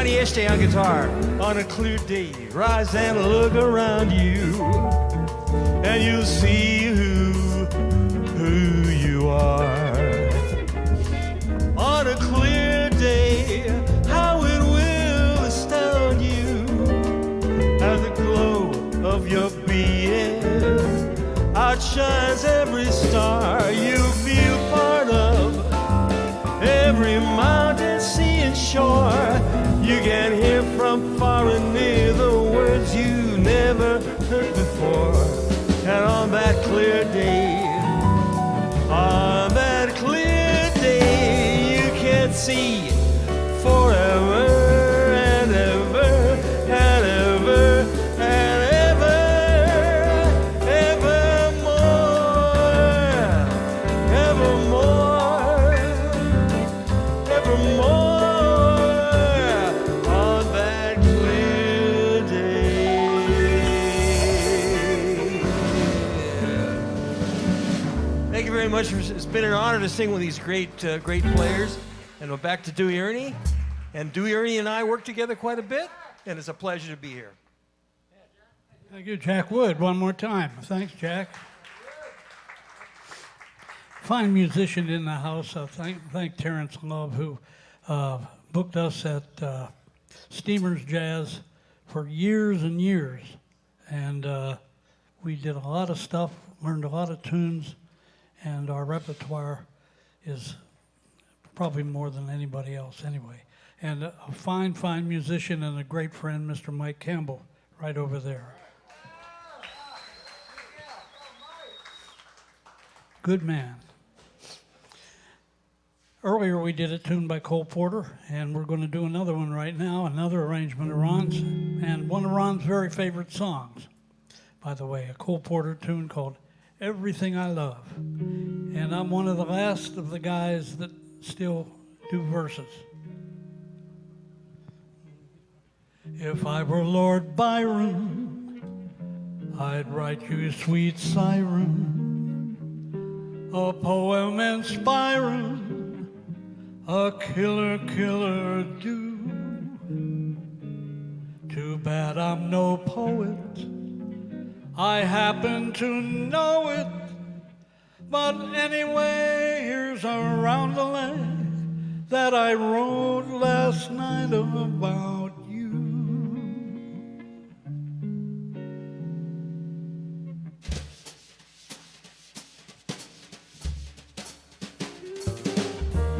Eschete on guitar. On a clear day, rise and look around you, and you'll see who you are. On a clear day, how it will astound you as the glow of your being outshines every star. You feel part of every mountain, sea, and shore. You can hear from far and near the words you never heard before. And on that clear day, you can see forever and ever and ever and ever, evermore, evermore. Very much. It's been an honor to sing with these great players. And we're back to Dewey Ernie. And Dewey Ernie and I work together quite a bit, and it's a pleasure to be here. Thank you, Jack Wood, one more time. Thanks, Jack. Fine musician in the house. Thank Terrence Love, who booked us at Steamers Jazz for years and years. And we did a lot of stuff, learned a lot of tunes, and our repertoire is probably more than anybody else anyway. And a fine, fine musician and a great friend, Mr. Mike Campbell, right over there. Good man. Earlier we did a tune by Cole Porter, and we're going to do another one right now, another arrangement of Ron's, and one of Ron's very favorite songs, by the way, a Cole Porter tune called Everything I Love. And I'm one of the last of the guys that still do verses. If I were Lord Byron, I'd write you sweet siren, a poem inspiring, a killer, killer do. Too bad I'm no poet, I happen to know it, but anyway, here's a roundelay that I wrote last night about you.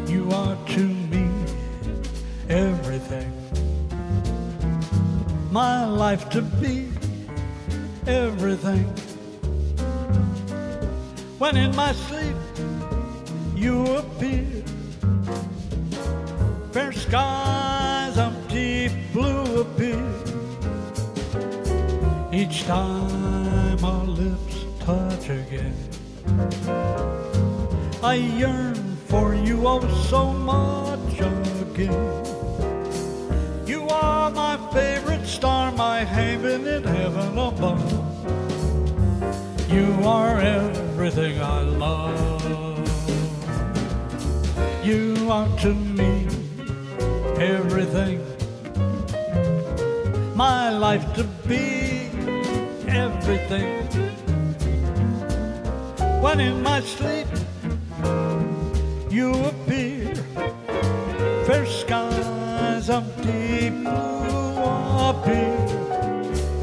You are to me everything, my life to be everything. When in my sleep you appear, fair skies of deep blue appear. Each time our lips touch again, I yearn for you oh so much again. You are my favorite star, my haven in heaven above. You are everything I love. You are to me everything, my life to be everything. When in my sleep you appear, fair skies of deep blue appear.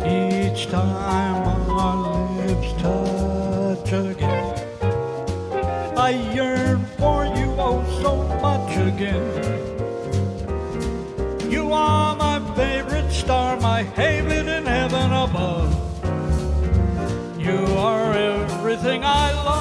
Each time our lips touch again, I yearn for you oh so much again. You are my favorite star, my haven in heaven above. You are everything I love.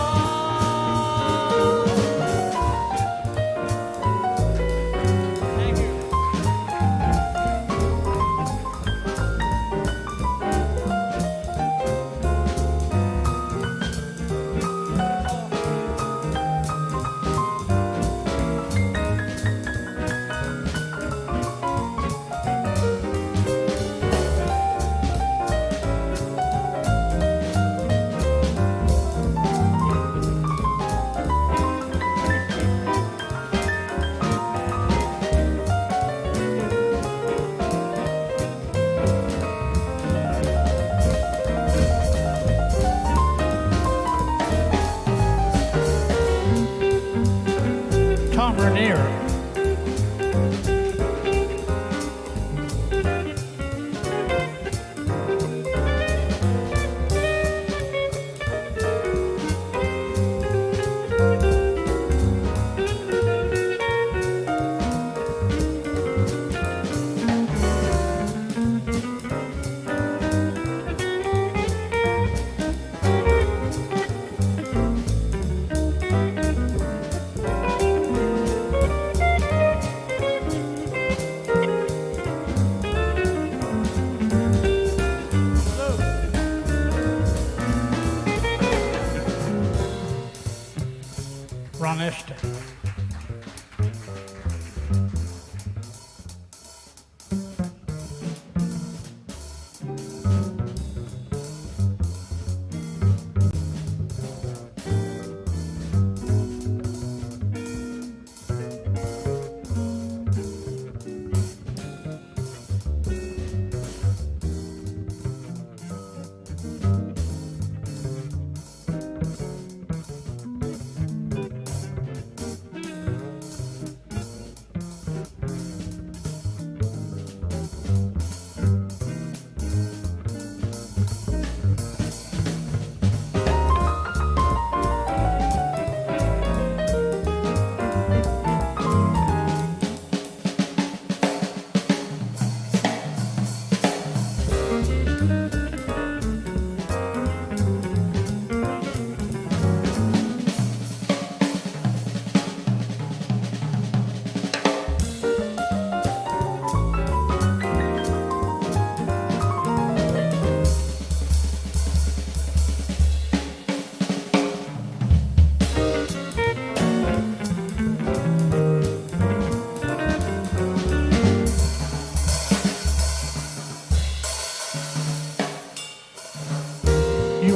Eschete.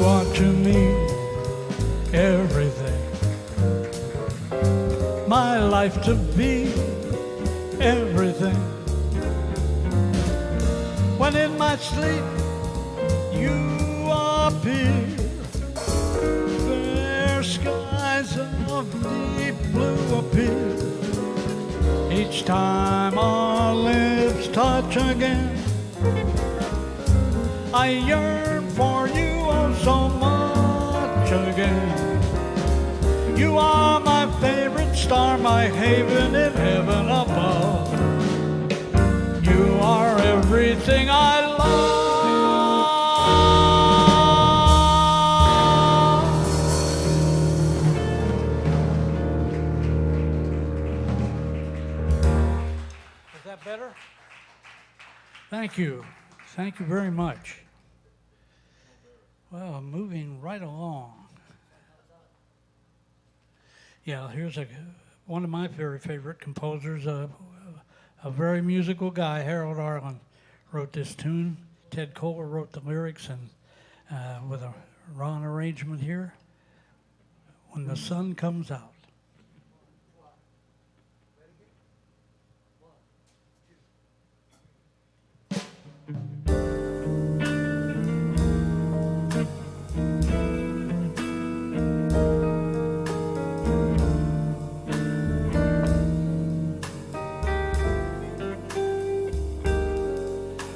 are to me everything. My life to be everything. When in my sleep you appear, fair skies of deep blue appear. Each time our lips touch again, I yearn for you oh so much again. You are my favorite star, my haven in heaven above. You are everything I love. Is that better? Thank you. Thank you very much. Well, moving right along. Yeah, here's one of my very favorite composers, a very musical guy, Harold Arlen, wrote this tune. Ted Kohler wrote the lyrics, and with a Ron arrangement here. When the sun comes out.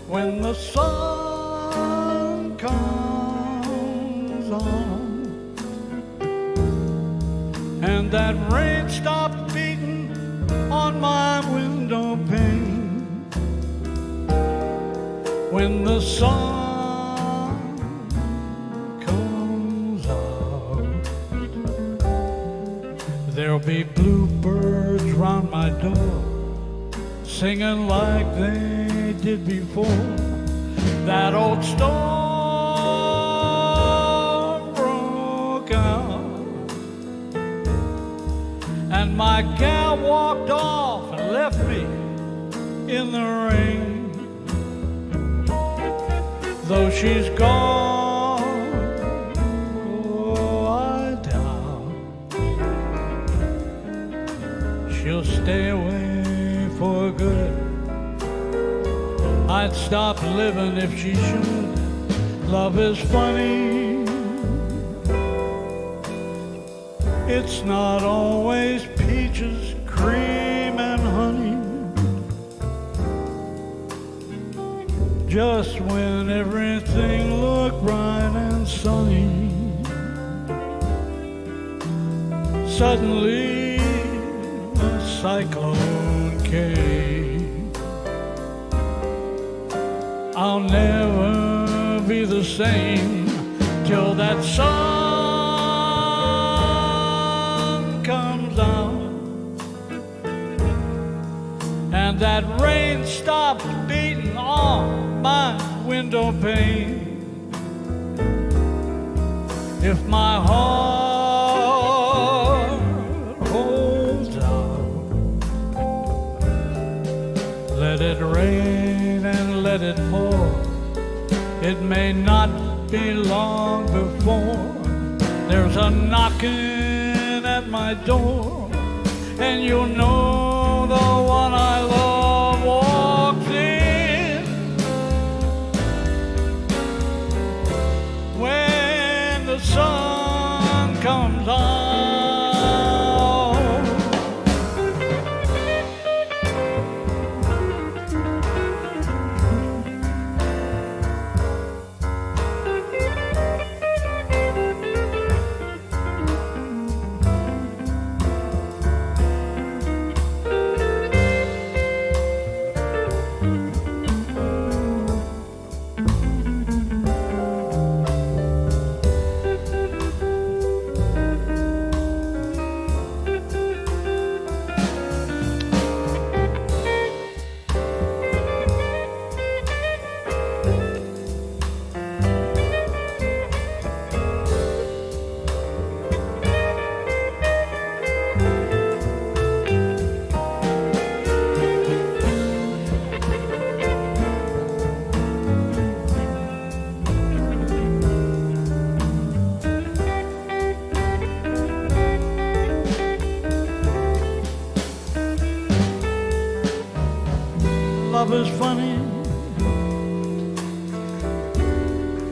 When the sun comes on and that rain stops beating on my window pane, when the sun comes out, there'll be bluebirds round my door singing like they did before. That old storm broke out, and my gal walked off and left me in the rain. Though she's gone, oh, I doubt she'll stay away for good. I'd stop living if she should. Love is funny. It's not always peaches, cream, and honey. Just when everything looked bright and sunny, suddenly a cyclone came. I'll never be the same till that sun comes out and that rain stops beating on my window pane. If my heart holds out, let it rain and let it pour. It may not be long before there's a knocking at my door, and you'll know the one I love walks in. When the sun comes on. funny.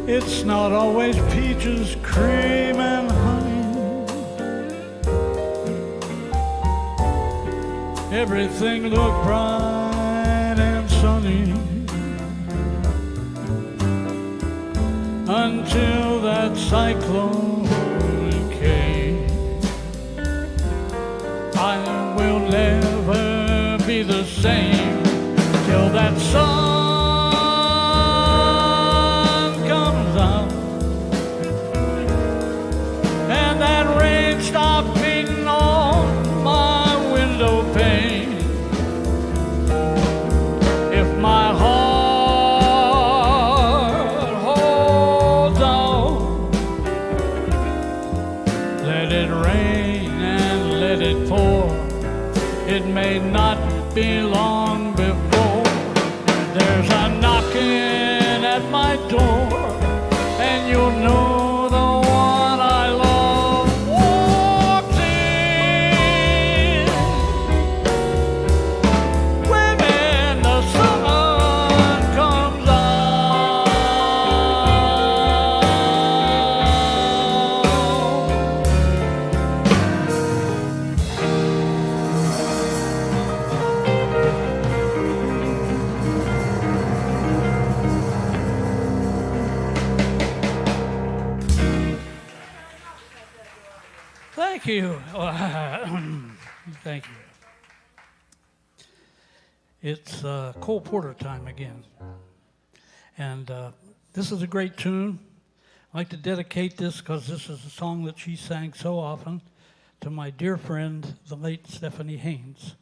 It's not always peaches, cream, and honey. Everything looked bright and sunny until that cyclone came. I will never be the same till that sun comes out and that rain stops beating on my window pane. If my heart holds on, let it rain and let it pour. It may not be long before there's a knocking at my door, and you'll know the one I love walks in. When the sun comes out, thank you. Thank you. It's Cole Porter time again. And this is a great tune. I'd like to dedicate this because this is a song that she sang so often to my dear friend, the late Stephanie Haynes.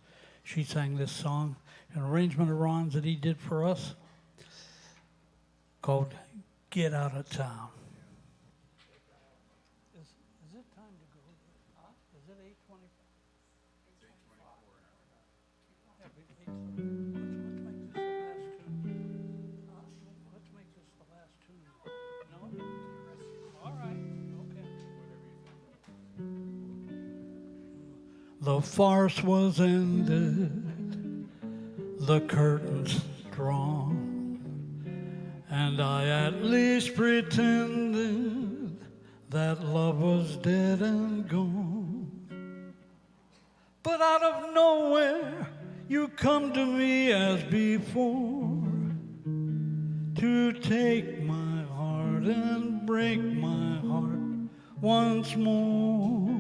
She sang this song, an arrangement of Ron's that he did for us called Get Out of Town. Is it time to go? Is it 8:20? Let's make this the last tune. No? All right. Okay. The farce was ended, the curtains drawn, and I at least pretended that love was dead and gone. But out of nowhere, you come to me as before, to take my heart and break my heart once more.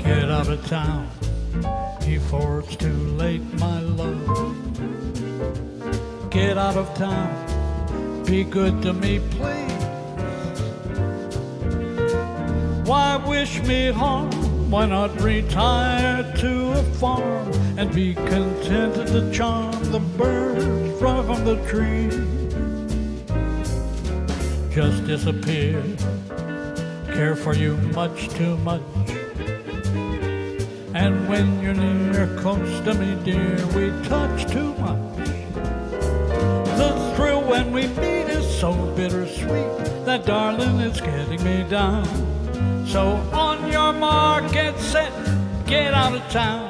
Get out of town before it's too late, my love. Get out of town, be good to me, please. Why wish me harm? Why not retire to a farm and be contented to charm the birds from the tree? Just disappear, care for you much too much. And when you're near, close to me, dear, we touch too much. The thrill when we meet is so bittersweet that, darling, it's getting me down. So on your mark, get set, get out of town.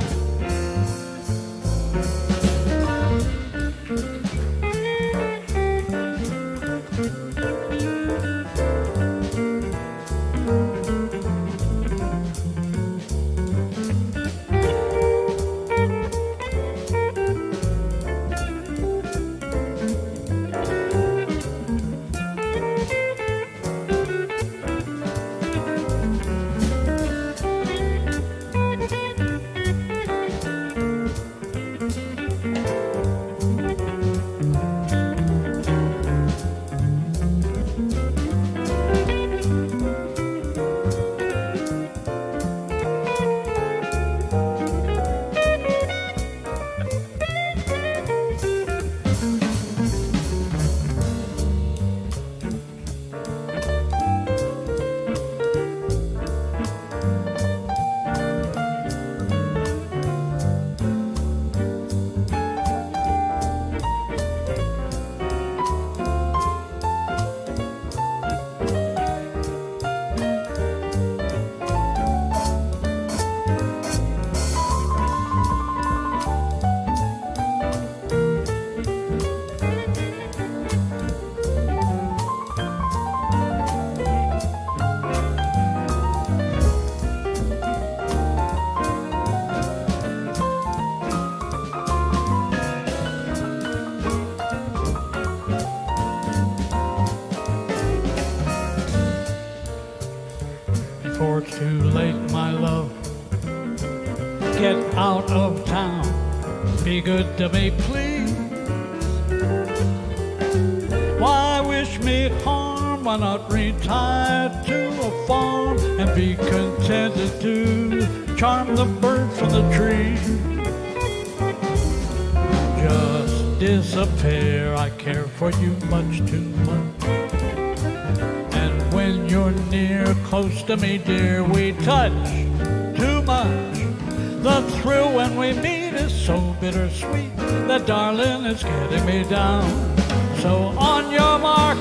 get out of town. Be good to me, please. Why wish me harm? Why not retire to a farm and be contented to charm the birds from the tree? Just disappear, I care for you much too much. And when you're near, close to me, dear, we touch too much. The thrill when we meet is so bittersweet that, darling, it's getting me down. So on your mark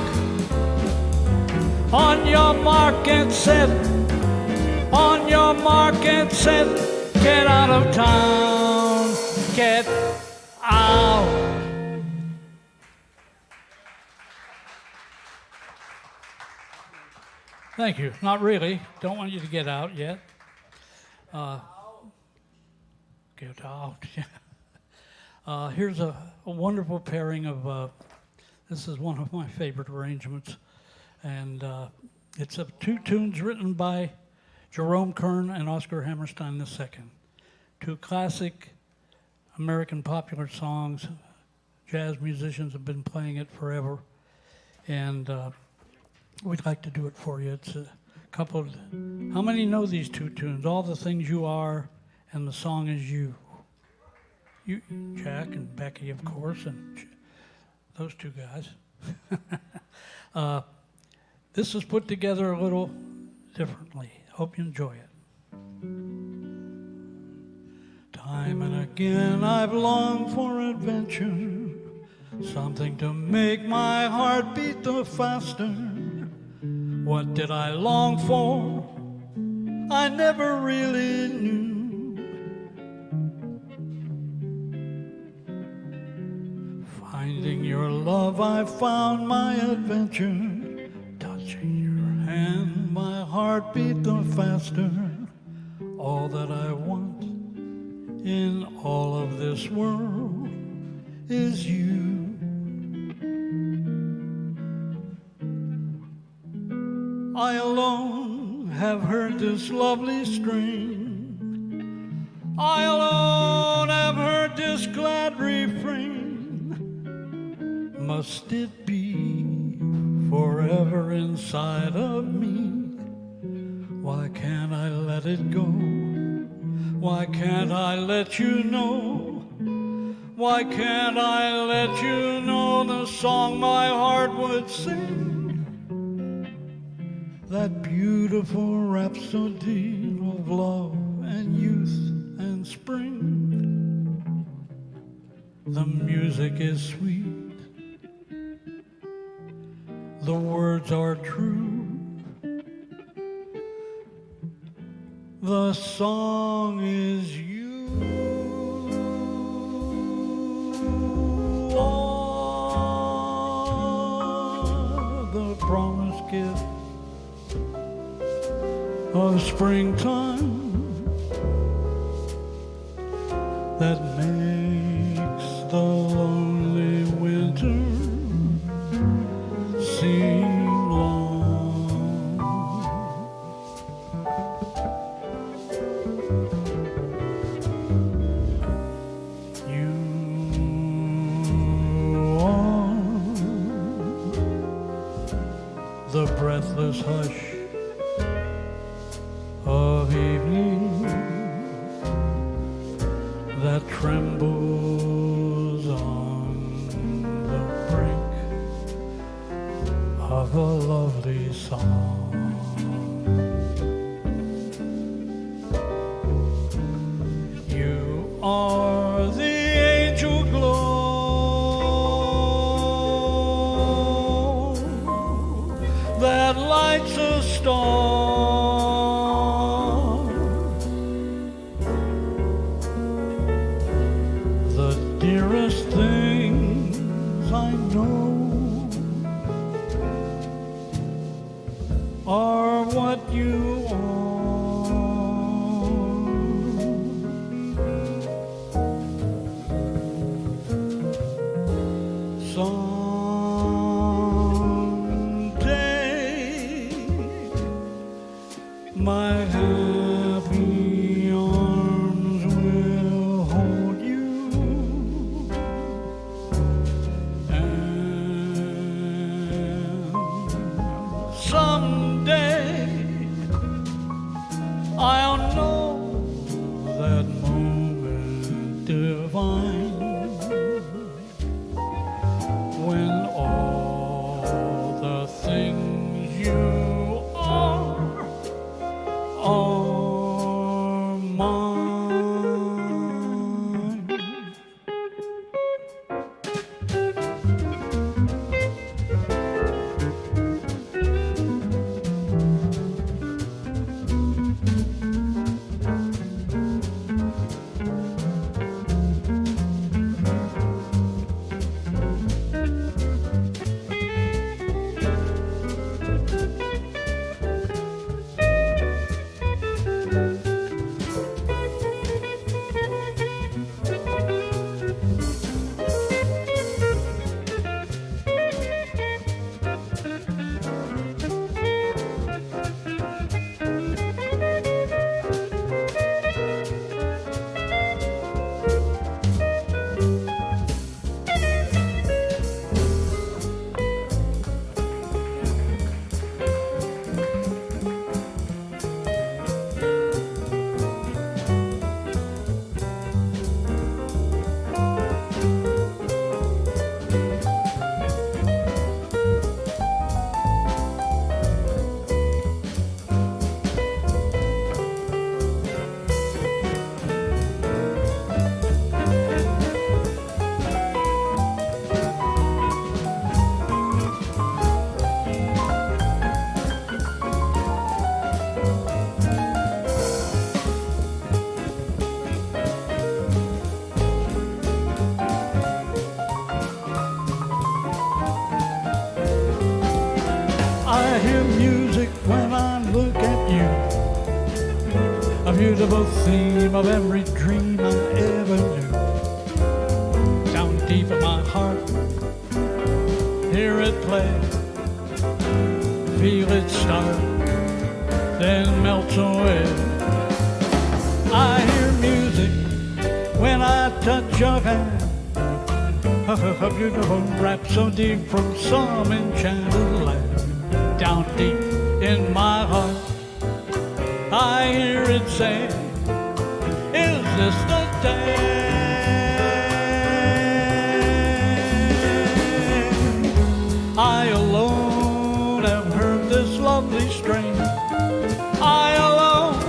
and set, on your mark and set, get out of town, get out. Thank you. Not really. Don't want you to get out yet. Get out. Here's a wonderful pairing of, this is one of my favorite arrangements. And it's of two tunes written by Jerome Kern and Oscar Hammerstein II. Two classic American popular songs. Jazz musicians have been playing it forever. And we'd like to do it for you. It's a couple of, how many know these two tunes? All the Things You Are and The Song Is You. You, Jack and Becky, of course, and those two guys. This is put together a little differently. Hope you enjoy it. Time and again I've longed for adventure, something to make my heart beat the faster. What did I long for? I never really knew. Finding your love, I found my adventure. Touching your hand, my heart beat the faster. All that I want in all of this world is you. I alone have heard this lovely string. I alone have heard this glad refrain. Must it be forever inside of me? Why can't I let it go? Why can't I let you know? Why can't I let you know the song my heart would sing? That beautiful rhapsody of love and youth and spring. The music is sweet, the words are true, the song is you. Oh, the promised gift of springtime that makes the lonely winter seem long. You are the breathless hush of evening that trembles on the brink of a lovely song. You are the angel glow that lights a star. Dearest things I know are what you are. Someday my happy arms will mine. When all the things you are mine. I hear music when I look at you, a beautiful theme of every dream I ever knew. Down deep in my heart, hear it play, feel it start, then melts away. I hear music when I touch your hand, a beautiful rhapsody from some enchanted land. Down deep in my heart, I hear it say, is this the day? I alone have heard this lovely strain. I alone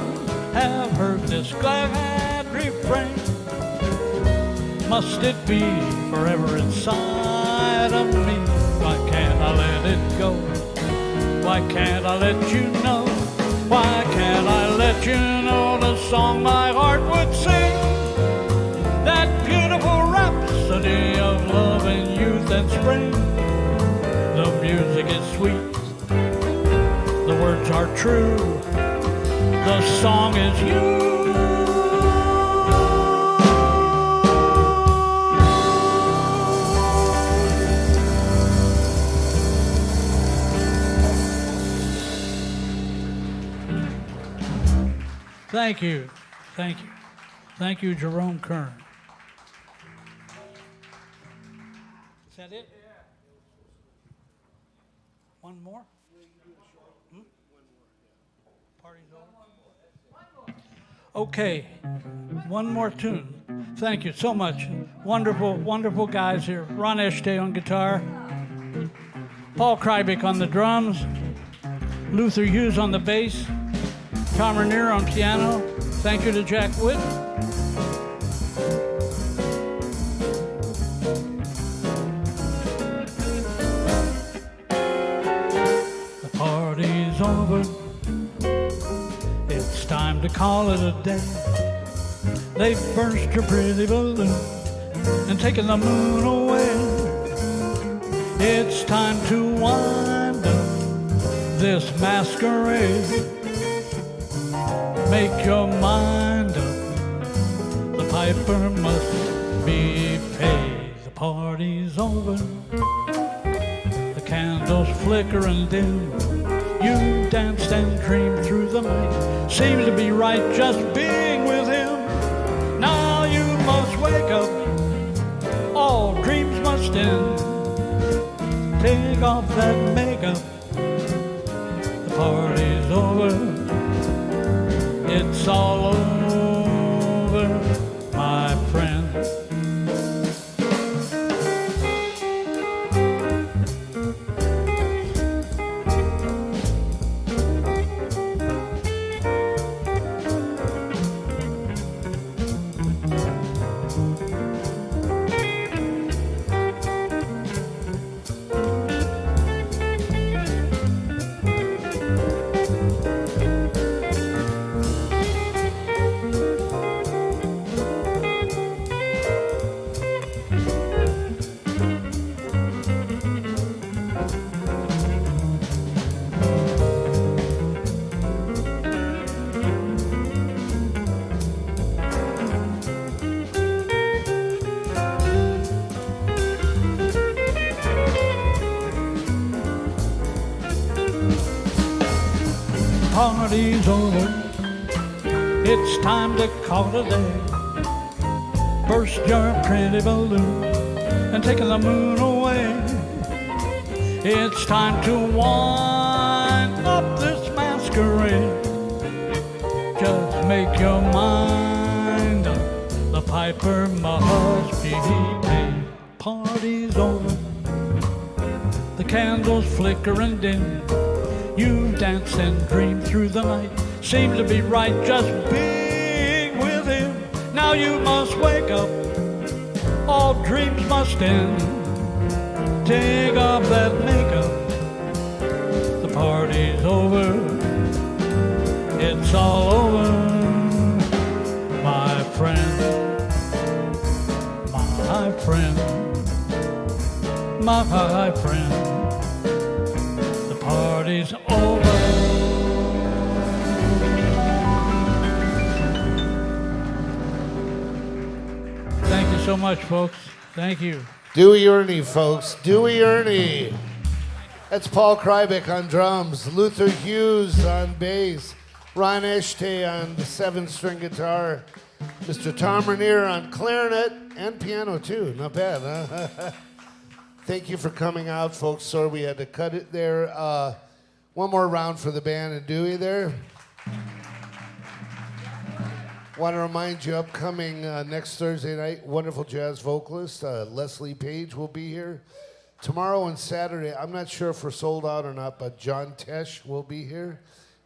have heard this glad refrain. Must it be forever inside of me? Why can't I let it go? Why can't I let you know? Why can't I let you know the song my heart would sing? That beautiful rhapsody of love and youth and spring. The music is sweet, the words are true, the song is you. Thank you. Thank you. Thank you, Jerome Kern. Is that it? One more? Party's over? Okay. One more tune. Thank you so much. Wonderful, wonderful guys here. Ron Eschete on guitar. Paul Kreibech on the drums. Luther Hughes on the bass. Tom Rainier on piano. Thank you to Jack Wood. The party's over. It's time to call it a day. They've burst your pretty balloon and taken the moon away. It's time to wind up this masquerade. Make your mind up, the piper must be paid. The party's over, the candles flicker and dim. You danced and dreamed through the night. Seems to be right just being with him. Now you must wake up, all dreams must end. Take off that makeup, the party's over. It's all over, my friend. party's over. It's time to call it a day. Burst your pretty balloon and take the moon away. It's time to wind up this masquerade. Just make your mind up. The piper must be paid. Party's over. The candles flicker and dim. You dance and dream through the night. Seems to be right just being with him. Now you must wake up. All dreams must end. Take off that makeup. The party's over. It's all over, my friend. My friend. My friend. The party's over. Thank you so much, folks. Thank you. Dewey Ernie, folks. Dewey Ernie. That's Paul Kreibech on drums. Luther Hughes on bass. Ron Eschete on the 7-string guitar. Mr. Tom Rainier on clarinet and piano, too. Not bad, huh? Thank you for coming out, folks. Sorry we had to cut it there. One more round for the band and Dewey there. Want to remind you, upcoming next Thursday night, wonderful jazz vocalist Leslie Page will be here. Tomorrow and Saturday, I'm not sure if we're sold out or not, but John Tesh will be here.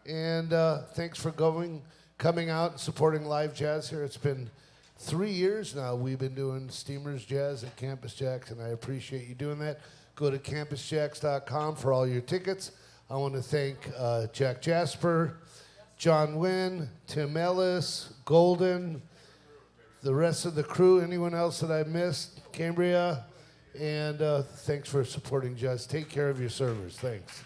And thanks for coming out and supporting live jazz here. It's been 3 years now we've been doing Steamers Jazz at Campus Jacks, and I appreciate you doing that. Go to campusjacks.com for all your tickets. I want to thank Jack Jasper, John Wynn, Tim Ellis, Golden, the rest of the crew, anyone else that I missed, Cambria, and thanks for supporting jazz. Take care of your servers. Thanks.